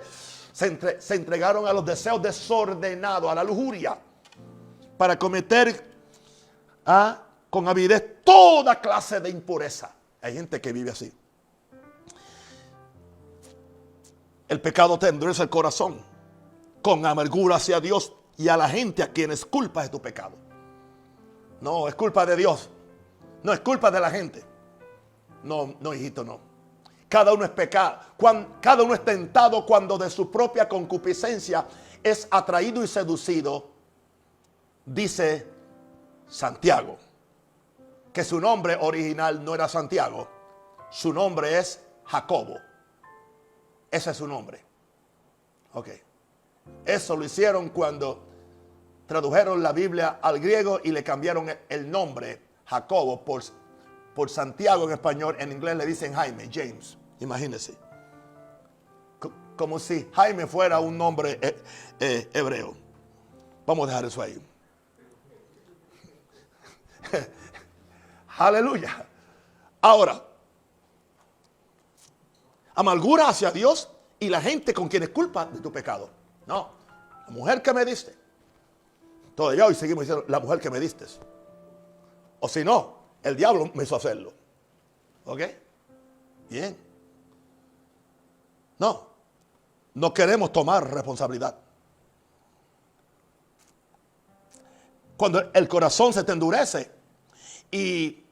S1: se entregaron a los deseos desordenados, a la lujuria, para cometer con avidez toda clase de impureza. Hay gente que vive así. El pecado te endurece el corazón con amargura hacia Dios y a la gente a quienes culpas de tu pecado. No, es culpa de Dios. No es culpa de la gente. No, hijito, no. Cada uno es pecado. Cada uno es tentado cuando de su propia concupiscencia es atraído y seducido. Dice Santiago, que su nombre original no era Santiago. Su nombre es Jacobo. Ese es su nombre. Ok. Eso lo hicieron cuando tradujeron la Biblia al griego y le cambiaron el nombre, Jacobo, por Santiago en español. En inglés le dicen Jaime, James. Imagínense. Como si Jaime fuera un nombre hebreo. Vamos a dejar eso ahí. Aleluya. Ahora, amargura hacia Dios y la gente con quien es culpa de tu pecado. No, la mujer que me diste. Todavía hoy seguimos diciendo la mujer que me diste. O si no, el diablo me hizo hacerlo. ¿Ok? Bien. No queremos tomar responsabilidad. Cuando el corazón se te endurece y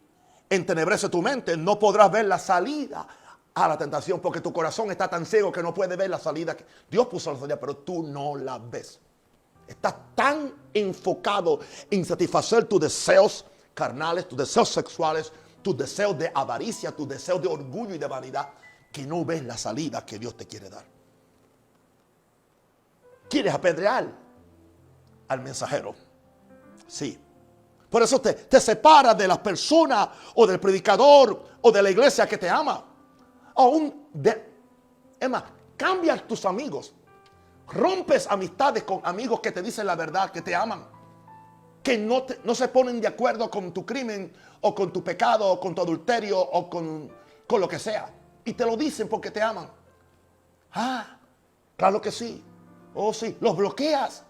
S1: entenebrece tu mente, no podrás ver la salida a la tentación, porque tu corazón está tan ciego que no puede ver la salida. Dios puso la salida, pero tú no la ves. Estás tan enfocado en satisfacer tus deseos carnales, tus deseos sexuales, tus deseos de avaricia, tus deseos de orgullo y de vanidad, que no ves la salida que Dios te quiere dar. ¿Quieres apedrear al mensajero? Sí. Por eso te separas de las personas o del predicador o de la iglesia que te ama. Es más, cambias tus amigos. Rompes amistades con amigos que te dicen la verdad, que te aman, que no se ponen de acuerdo con tu crimen o con tu pecado o con tu adulterio o con lo que sea. Y te lo dicen porque te aman. Claro que sí. Oh, sí. Los bloqueas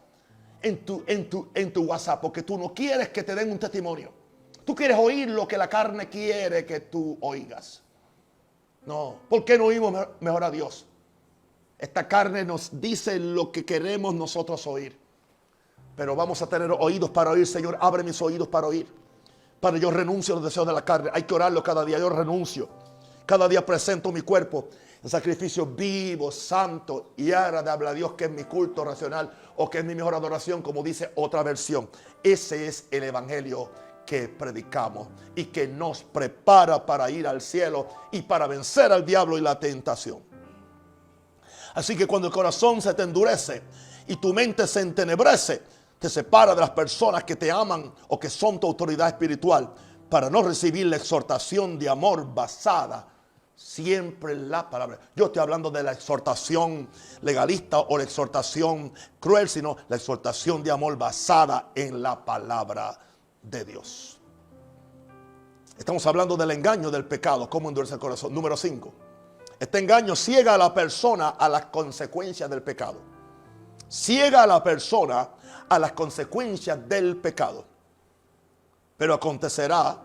S1: en tu WhatsApp porque tú no quieres que te den un testimonio. Tú quieres oír lo que la carne quiere que tú oigas. No. ¿Por qué no oímos mejor a Dios? Esta carne nos dice lo que queremos nosotros oír. Pero vamos a tener oídos para oír. Señor, abre mis oídos para oír. Para yo renuncio a los deseos de la carne. Hay que orarlo cada día. Yo renuncio. Cada día presento mi cuerpo en sacrificio vivo, santo y agradable a Dios, que es mi culto racional o que es mi mejor adoración, como dice otra versión. Ese es el evangelio que predicamos y que nos prepara para ir al cielo y para vencer al diablo y la tentación. Así que cuando el corazón se te endurece y tu mente se entenebrece, te separa de las personas que te aman o que son tu autoridad espiritual, para no recibir la exhortación de amor basada siempre en la palabra. Yo estoy hablando de la exhortación legalista o la exhortación cruel, sino la exhortación de amor basada en la palabra de Dios. Estamos hablando del engaño del pecado, cómo endurece el corazón. Número 5. Este engaño ciega a la persona a las consecuencias del pecado. Ciega a la persona a las consecuencias del pecado. Pero acontecerá,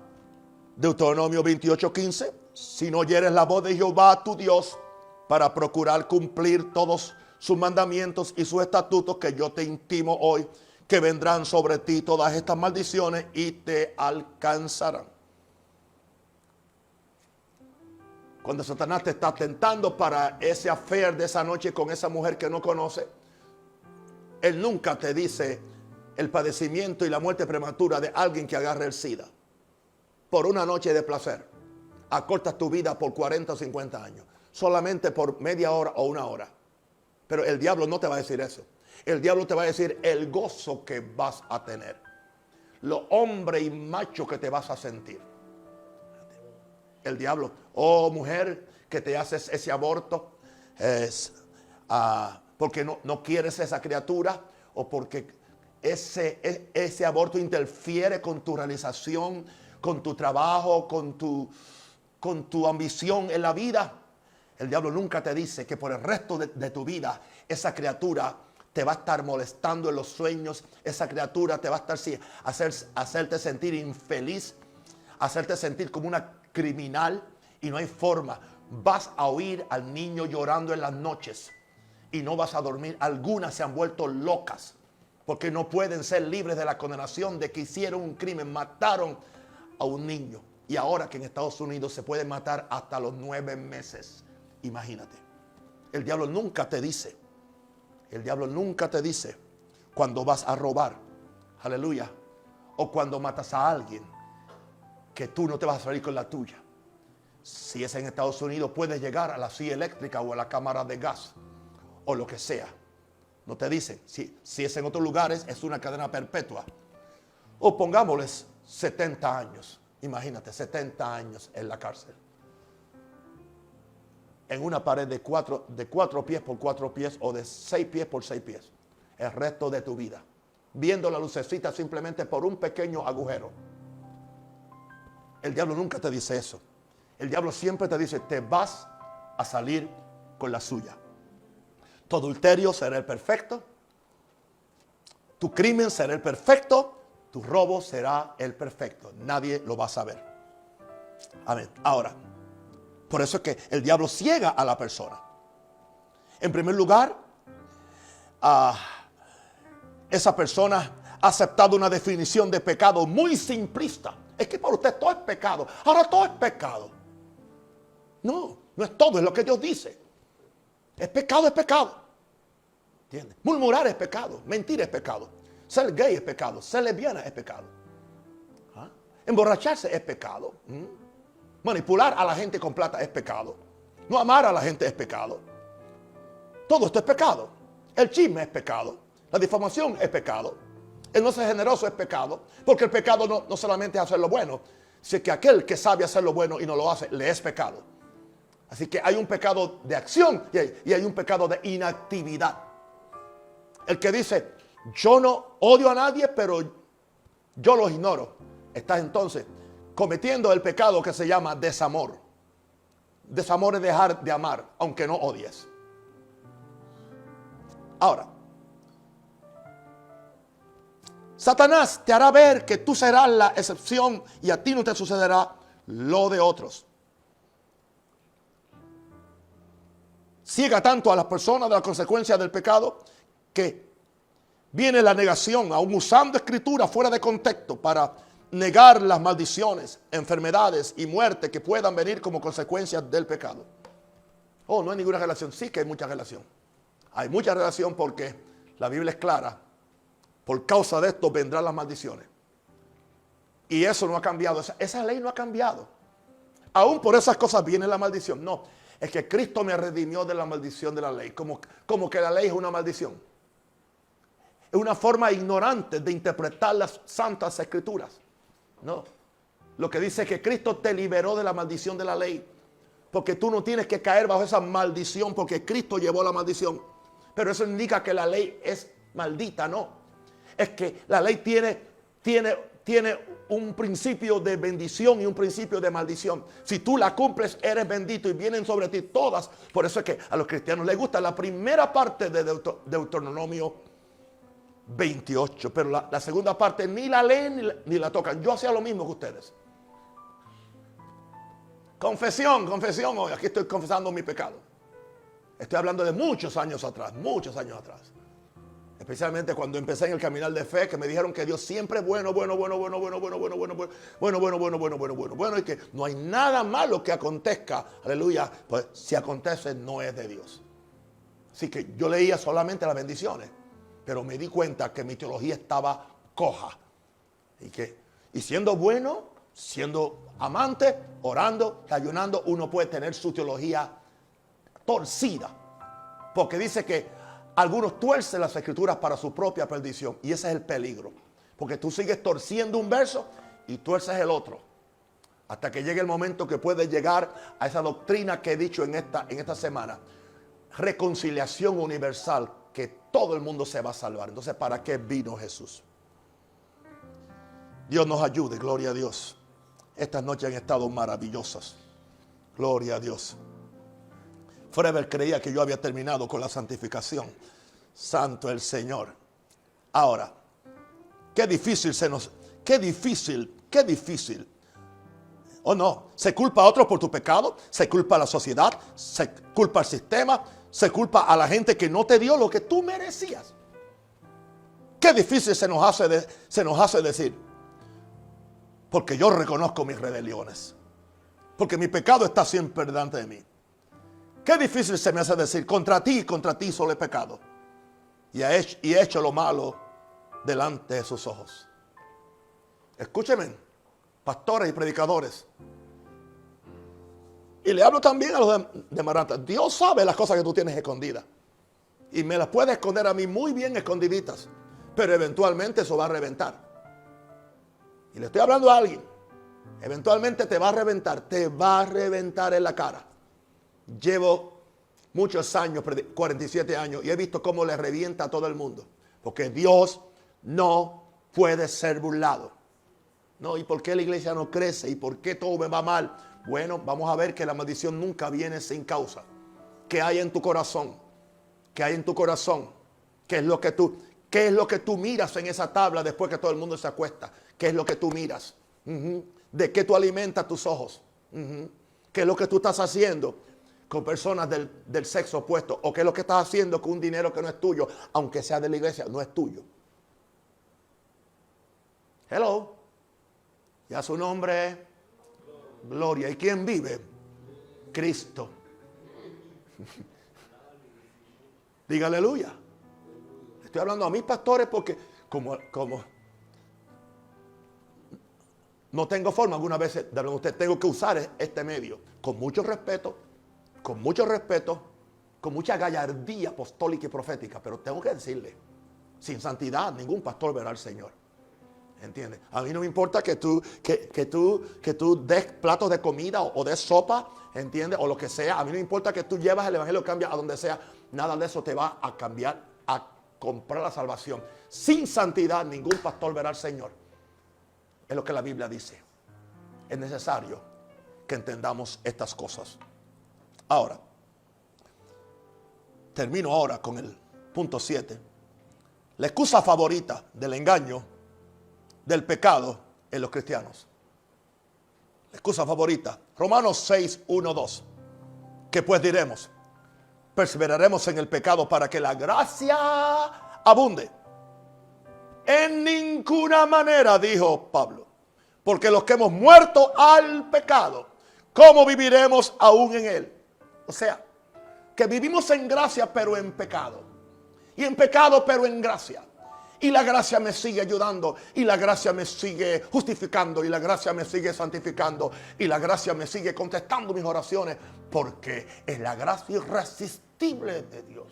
S1: Deuteronomio 28:15, si no oyeres la voz de Jehová tu Dios para procurar cumplir todos sus mandamientos y sus estatutos que yo te intimo hoy, que vendrán sobre ti todas estas maldiciones y te alcanzarán. Cuando Satanás te está tentando para ese affair de esa noche con esa mujer que no conoce, él nunca te dice el padecimiento y la muerte prematura de alguien que agarre el SIDA por una noche de placer. Acortas tu vida por 40 o 50 años, solamente por media hora o una hora. Pero el diablo no te va a decir eso. El diablo te va a decir el gozo que vas a tener, lo hombre y macho que te vas a sentir. El diablo, oh mujer, que te haces ese aborto porque no quieres esa criatura, o porque ese aborto interfiere con tu realización, con tu trabajo, con tu ambición en la vida. El diablo nunca te dice que por el resto de tu vida esa criatura te va a estar molestando en los sueños. Esa criatura te va a estar hacerte sentir infeliz, hacerte sentir como una criminal, y no hay forma. Vas a oír al niño llorando en las noches y no vas a dormir. Algunas se han vuelto locas porque no pueden ser libres de la condenación de que hicieron un crimen, mataron a un niño. Y ahora que en Estados Unidos se puede matar hasta los 9 meses. Imagínate. El diablo nunca te dice cuando vas a robar, aleluya, o cuando matas a alguien, que tú no te vas a salir con la tuya. Si es en Estados Unidos, puedes llegar a la silla eléctrica o a la cámara de gas o lo que sea. No te dicen. Si es en otros lugares, es una cadena perpetua. O pongámosles 70 años. Imagínate, 70 años en la cárcel. En una pared de 4 pies por 4 pies o de 6 pies por 6 pies. El resto de tu vida. Viendo la lucecita simplemente por un pequeño agujero. El diablo nunca te dice eso. El diablo siempre te dice, te vas a salir con la suya. Tu adulterio será el perfecto. Tu crimen será el perfecto. Tu robo será el perfecto. Nadie lo va a saber. Amén. Ahora, por eso es que el diablo ciega a la persona. En primer lugar, esa persona ha aceptado una definición de pecado muy simplista. Es que para usted todo es pecado. Ahora todo es pecado. No es todo, es lo que Dios dice. Es pecado, es pecado. ¿Entiendes? Murmurar es pecado, mentir es pecado. Ser gay es pecado, ser lesbiana es pecado. Emborracharse es pecado. Manipular a la gente con plata es pecado. No amar a la gente es pecado. Todo esto es pecado. El chisme es pecado. La difamación es pecado. El no ser generoso es pecado. Porque el pecado no solamente es hacer lo bueno, sino que aquel que sabe hacer lo bueno y no lo hace, le es pecado. Así que hay un pecado de acción y hay un pecado de inactividad. El que dice, yo no odio a nadie, pero yo los ignoro. Estás entonces cometiendo el pecado que se llama desamor. Desamor es dejar de amar, aunque no odies. Ahora, Satanás te hará ver que tú serás la excepción y a ti no te sucederá lo de otros. Ciega tanto a las personas de las consecuencias del pecado que viene la negación, aún usando escritura fuera de contexto para negar las maldiciones, enfermedades y muerte que puedan venir como consecuencias del pecado. Oh, no hay ninguna relación. Sí que hay mucha relación. Hay mucha relación porque la Biblia es clara. Por causa de esto vendrán las maldiciones. Y eso no ha cambiado. Esa ley no ha cambiado. Aún por esas cosas viene la maldición. No, es que Cristo me redimió de la maldición de la ley. Como que la ley es una maldición. Es una forma ignorante de interpretar las santas escrituras. No. Lo que dice es que Cristo te liberó de la maldición de la ley. Porque tú no tienes que caer bajo esa maldición porque Cristo llevó la maldición. Pero eso indica que la ley es maldita, no. Es que la ley tiene un principio de bendición y un principio de maldición. Si tú la cumples, eres bendito y vienen sobre ti todas. Por eso es que a los cristianos les gusta la primera parte de Deuteronomio 28. Pero la segunda parte ni la leen ni la tocan. Yo hacía lo mismo que ustedes. Confesión hoy. Aquí estoy confesando mi pecado. Estoy hablando de muchos años atrás. Especialmente cuando empecé en el caminar de fe, que me dijeron que Dios siempre es bueno, y que no hay nada malo que acontezca, aleluya, pues si acontece no es de Dios. Así que yo leía solamente las bendiciones, pero me di cuenta que mi teología estaba coja. Y siendo bueno, siendo amante, orando, ayunando, uno puede tener su teología torcida. Porque dice que algunos tuercen las escrituras para su propia perdición. Y ese es el peligro. Porque tú sigues torciendo un verso y tuerces el otro. Hasta que llegue el momento que puedes llegar a esa doctrina que he dicho en esta semana. Reconciliación universal, que todo el mundo se va a salvar. Entonces, ¿para qué vino Jesús? Dios nos ayude, gloria a Dios. Estas noches han estado maravillosas. Gloria a Dios. Forever creía que yo había terminado con la santificación. Santo el Señor. Ahora, qué difícil. ¿O no? Se culpa a otros por tu pecado, se culpa a la sociedad, se culpa al sistema, se culpa a la gente que no te dio lo que tú merecías. Qué difícil se nos hace decir. Porque yo reconozco mis rebeliones. Porque mi pecado está siempre delante de mí. Qué difícil se me hace decir, contra ti solo he pecado. Y he hecho lo malo delante de sus ojos. Escúcheme, pastores y predicadores. Y le hablo también a los de Maranatha. Dios sabe las cosas que tú tienes escondidas. Y me las puede esconder a mí muy bien escondiditas. Pero eventualmente eso va a reventar. Y le estoy hablando a alguien. Eventualmente te va a reventar. Te va a reventar en la cara. Llevo muchos años, 47 años, y he visto cómo le revienta a todo el mundo. Porque Dios no puede ser burlado. No, ¿y por qué la iglesia no crece? ¿Y por qué todo me va mal? Bueno, vamos a ver que la maldición nunca viene sin causa. ¿Qué hay en tu corazón? ¿Qué hay en tu corazón? ¿Qué es lo que tú miras en esa tabla después que todo el mundo se acuesta? ¿Qué es lo que tú miras? ¿De qué tú alimentas tus ojos? ¿Qué es lo que tú estás haciendo con personas del sexo opuesto? ¿O qué es lo que estás haciendo con un dinero que no es tuyo, aunque sea de la iglesia, no es tuyo? Hello. Ya su nombre es Gloria. ¿Y quién vive? Cristo. Diga aleluya. Estoy hablando a mis pastores porque como no tengo forma algunas veces de hablar con usted, tengo que usar este medio con mucho respeto, con mucha gallardía apostólica y profética, pero tengo que decirle, sin santidad ningún pastor verá al Señor. ¿Entiendes? A mí no me importa que tú des platos de comida o des sopa, ¿entiendes? O lo que sea. A mí no me importa que tú llevas el evangelio, cambias a donde sea. Nada de eso te va a cambiar, a comprar la salvación. Sin santidad ningún pastor verá al Señor. Es lo que la Biblia dice. Es necesario que entendamos estas cosas. Ahora, termino ahora con el punto 7. La excusa favorita del engaño, del pecado en los cristianos. La excusa favorita. Romanos 6, 1, 2. ¿Qué pues diremos? Perseveraremos en el pecado para que la gracia abunde. En ninguna manera, dijo Pablo. Porque los que hemos muerto al pecado, ¿cómo viviremos aún en él? O sea, que vivimos en gracia pero en pecado. Y en pecado pero en gracia. Y la gracia me sigue ayudando. Y la gracia me sigue justificando. Y la gracia me sigue santificando. Y la gracia me sigue contestando mis oraciones. Porque es la gracia irresistible de Dios.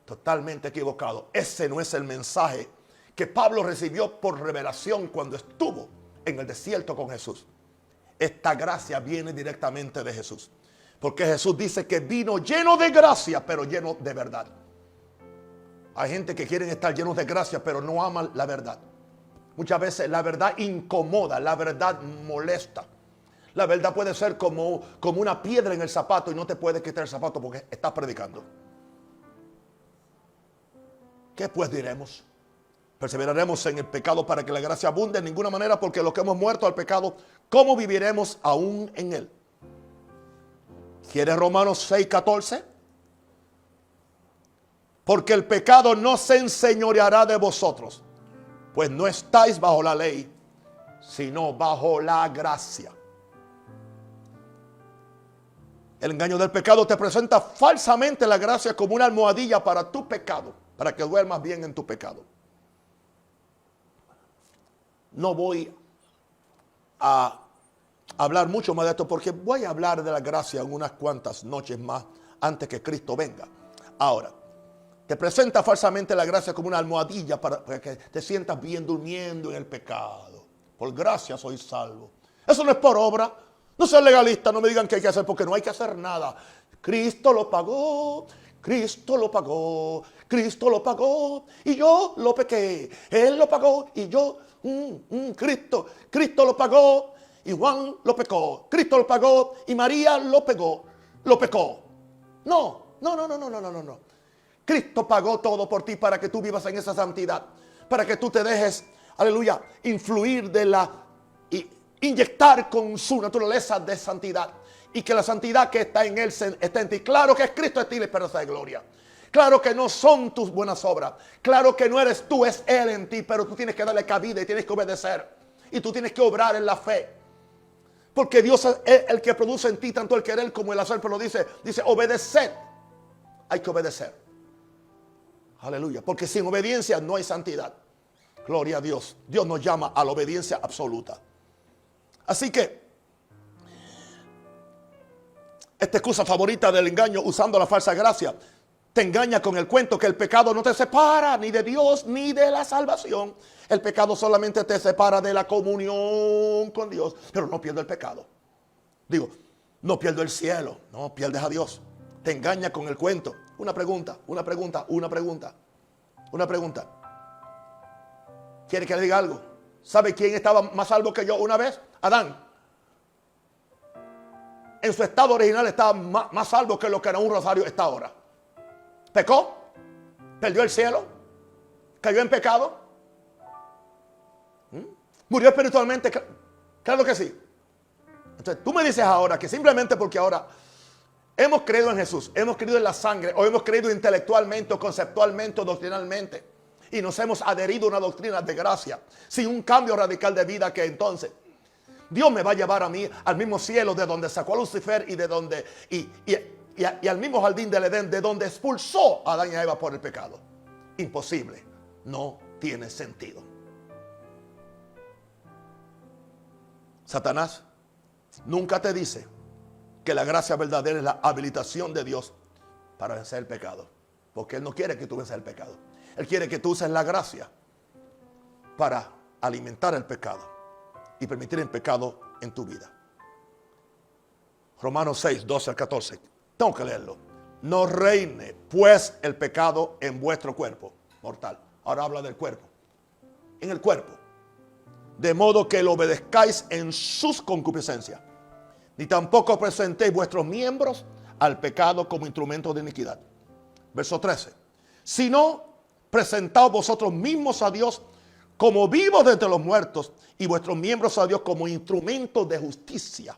S1: Totalmente equivocado. Ese no es el mensaje que Pablo recibió por revelación cuando estuvo en el desierto con Jesús. Esta gracia viene directamente de Jesús. Porque Jesús dice que vino lleno de gracia, pero lleno de verdad. Hay gente que quieren estar llenos de gracia, pero no aman la verdad. Muchas veces la verdad incomoda, la verdad molesta. La verdad puede ser como una piedra en el zapato y no te puedes quitar el zapato porque estás predicando. ¿Qué pues diremos? Perseveraremos en el pecado para que la gracia abunde. En ninguna manera, porque los que hemos muerto al pecado, ¿cómo viviremos aún en él? ¿Quieres Romanos 6, 14? Porque el pecado no se enseñoreará de vosotros, pues no estáis bajo la ley, sino bajo la gracia. El engaño del pecado te presenta falsamente la gracia como una almohadilla para tu pecado, para que duermas bien en tu pecado. No voy a hablar mucho más de esto porque voy a hablar de la gracia en unas cuantas noches más antes que Cristo venga. Ahora, te presenta falsamente la gracia como una almohadilla para que te sientas bien durmiendo en el pecado. Por gracia soy salvo. Eso no es por obra. No sean legalistas, no me digan qué hay que hacer porque no hay que hacer nada. Cristo lo pagó, Cristo lo pagó, Cristo lo pagó y yo lo pequé. Él lo pagó y yo, Cristo lo pagó y Juan lo pecó. Cristo lo pagó y María lo pecó. No. Cristo pagó todo por ti para que tú vivas en esa santidad. Para que tú te dejes, aleluya, influir inyectar con su naturaleza de santidad. Y que la santidad que está en él está en ti. Claro que es Cristo en ti la esperanza de gloria. Claro que no son tus buenas obras. Claro que no eres tú, es Él en ti. Pero tú tienes que darle cabida y tienes que obedecer. Y tú tienes que obrar en la fe. Porque Dios es el que produce en ti tanto el querer como el hacer. Pero dice obedeced. Hay que obedecer. Aleluya. Porque sin obediencia no hay santidad. Gloria a Dios. Dios nos llama a la obediencia absoluta. Así que esta excusa favorita del engaño usando la falsa gracia te engaña con el cuento que el pecado no te separa ni de Dios ni de la salvación. El pecado solamente te separa de la comunión con Dios, pero no pierdo el pecado. Digo, no pierdo el cielo, no pierdes a Dios. Te engaña con el cuento. Una pregunta. ¿Quiere que le diga algo? ¿Sabe quién estaba más salvo que yo una vez? Adán. En su estado original estaba más salvo que lo que en un rosario está ahora. Pecó, perdió el cielo, cayó en pecado, murió espiritualmente. Claro que sí. Entonces tú me dices ahora que simplemente porque ahora hemos creído en Jesús, hemos creído en la sangre, o hemos creído intelectualmente o conceptualmente o doctrinalmente, y nos hemos adherido a una doctrina de gracia, sin un cambio radical de vida, que entonces Dios me va a llevar a mí al mismo cielo de donde sacó a Lucifer y de donde y al mismo jardín del Edén, de donde expulsó a Adán y a Eva por el pecado. Imposible. No tiene sentido. Satanás nunca te dice que la gracia verdadera es la habilitación de Dios para vencer el pecado, porque Él no quiere que tú venzas el pecado. Él quiere que tú uses la gracia para alimentar el pecado y permitir el pecado en tu vida. Romanos 6, 12 al 14. Tengo que leerlo. No reine pues el pecado en vuestro cuerpo mortal. Ahora habla del cuerpo. En el cuerpo. De modo que lo obedezcáis en sus concupiscencias. Ni tampoco presentéis vuestros miembros al pecado como instrumento de iniquidad. Verso 13. Sino presentaos vosotros mismos a Dios como vivos de entre los muertos, y vuestros miembros a Dios como instrumentos de justicia.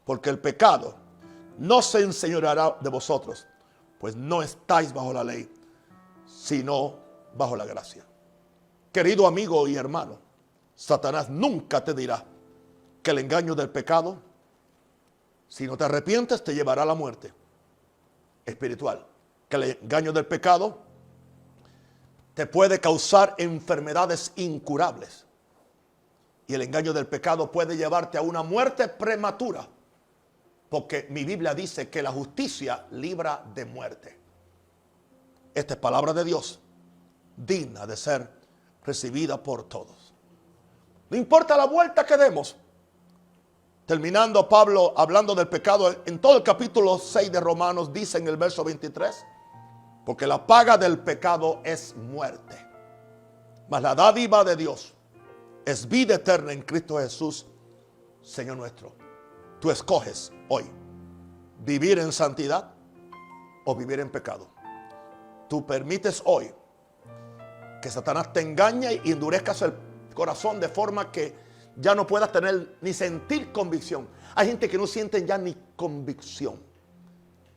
S1: Porque el pecado no se enseñoreará de vosotros, pues no estáis bajo la ley, sino bajo la gracia. Querido amigo y hermano, Satanás nunca te dirá que el engaño del pecado, si no te arrepientes, te llevará a la muerte espiritual. Que el engaño del pecado te puede causar enfermedades incurables. Y el engaño del pecado puede llevarte a una muerte prematura. Porque mi Biblia dice que la justicia libra de muerte. Esta es palabra de Dios, digna de ser recibida por todos. No importa la vuelta que demos. Terminando Pablo hablando del pecado, en todo el capítulo 6 de Romanos dice en el verso 23, porque la paga del pecado es muerte, mas la dádiva de Dios es vida eterna en Cristo Jesús, Señor nuestro. Tú escoges hoy vivir en santidad o vivir en pecado. Tú permites hoy que Satanás te engañe y endurezcas el corazón de forma que ya no puedas tener ni sentir convicción. Hay gente que no siente ya ni convicción.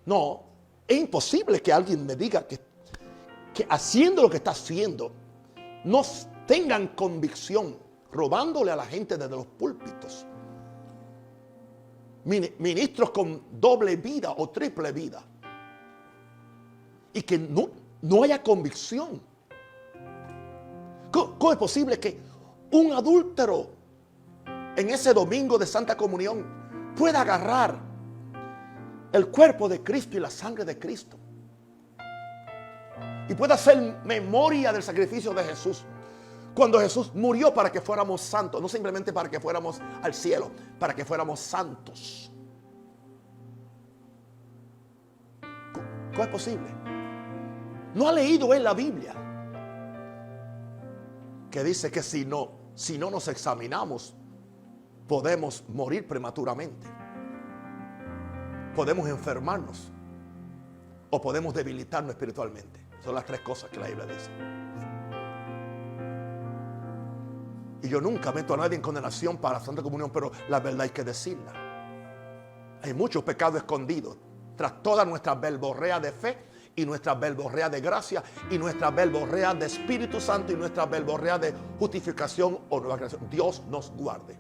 S1: No, es imposible que alguien me diga que haciendo lo que está haciendo no tengan convicción, robándole a la gente desde los púlpitos. Ministros con doble vida o triple vida. Y que no haya convicción. ¿Cómo es posible que un adúltero en ese domingo de Santa Comunión pueda agarrar el cuerpo de Cristo y la sangre de Cristo y pueda hacer memoria del sacrificio de Jesús? Cuando Jesús murió para que fuéramos santos, no simplemente para que fuéramos al cielo, para que fuéramos santos. ¿Cómo es posible? ¿No ha leído él la Biblia? Que dice que si no nos examinamos, podemos morir prematuramente. Podemos enfermarnos o podemos debilitarnos espiritualmente. Son las tres cosas que la Biblia dice. Y yo nunca meto a nadie en condenación para la Santa Comunión, pero la verdad hay que decirla. Hay muchos pecados escondidos tras toda nuestra verborrea de fe y nuestra verborrea de gracia y nuestra verborrea de Espíritu Santo y nuestra verborrea de justificación o nueva creación. Dios nos guarde.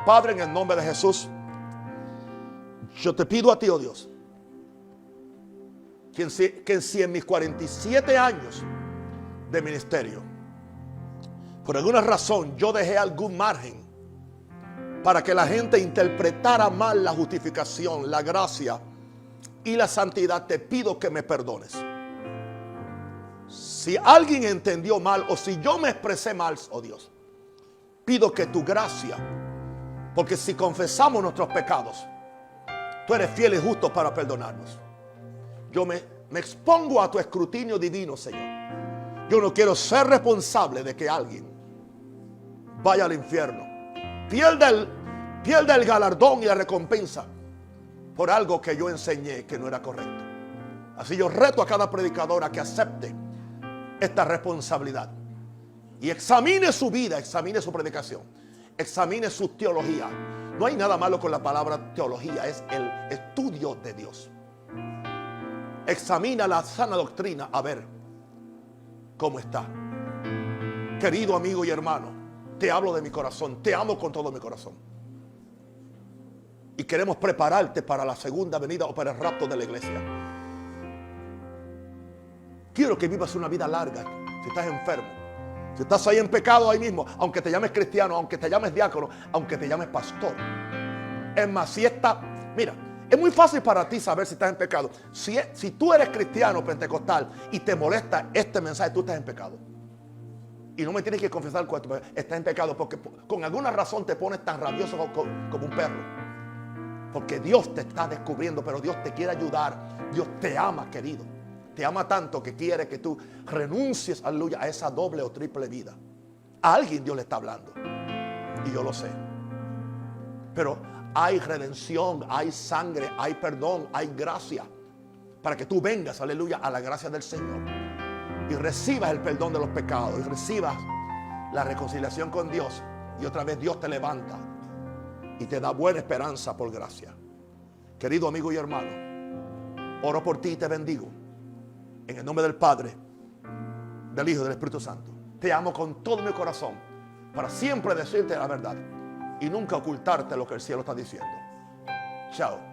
S1: Padre, en el nombre de Jesús, yo te pido a ti, oh Dios, que si en mis 47 años de ministerio, por alguna razón yo dejé algún margen para que la gente interpretara mal la justificación, la gracia, y la santidad, te pido que me perdones. Si alguien entendió mal o si yo me expresé mal, oh Dios, pido que tu gracia, porque si confesamos nuestros pecados, tú eres fiel y justo para perdonarnos. Yo me expongo a tu escrutinio divino, Señor. Yo no quiero ser responsable de que alguien vaya al infierno, pierda el galardón y la recompensa por algo que yo enseñé que no era correcto. Así yo reto a cada predicador a que acepte esta responsabilidad y examine su vida, examine su predicación, examine su teología. No hay nada malo con la palabra teología, es el estudio de Dios. Examina la sana doctrina a ver cómo está. Querido amigo y hermano, te hablo de mi corazón, te amo con todo mi corazón. Y queremos prepararte para la segunda venida o para el rapto de la iglesia. Quiero que vivas una vida larga. Si estás enfermo, si estás ahí en pecado ahí mismo, aunque te llames cristiano, aunque te llames diácono, aunque te llames pastor. Es más, mira, es muy fácil para ti saber si estás en pecado. Si tú eres cristiano pentecostal y te molesta este mensaje, tú estás en pecado. Y no me tienes que confesar cuando estás en pecado, porque con alguna razón te pones tan rabioso como un perro. Porque Dios te está descubriendo, pero Dios te quiere ayudar. Dios te ama, querido. Te ama tanto que quiere que tú renuncies, aleluya, a esa doble o triple vida. A alguien Dios le está hablando. Y yo lo sé. Pero hay redención, hay sangre, hay perdón, hay gracia. Para que tú vengas, aleluya, a la gracia del Señor. Y recibas el perdón de los pecados. Y recibas la reconciliación con Dios. Y otra vez Dios te levanta. Y te da buena esperanza por gracia. Querido amigo y hermano, oro por ti y te bendigo. En el nombre del Padre, del Hijo y del Espíritu Santo. Te amo con todo mi corazón. Para siempre decirte la verdad. Y nunca ocultarte lo que el cielo está diciendo. Chao.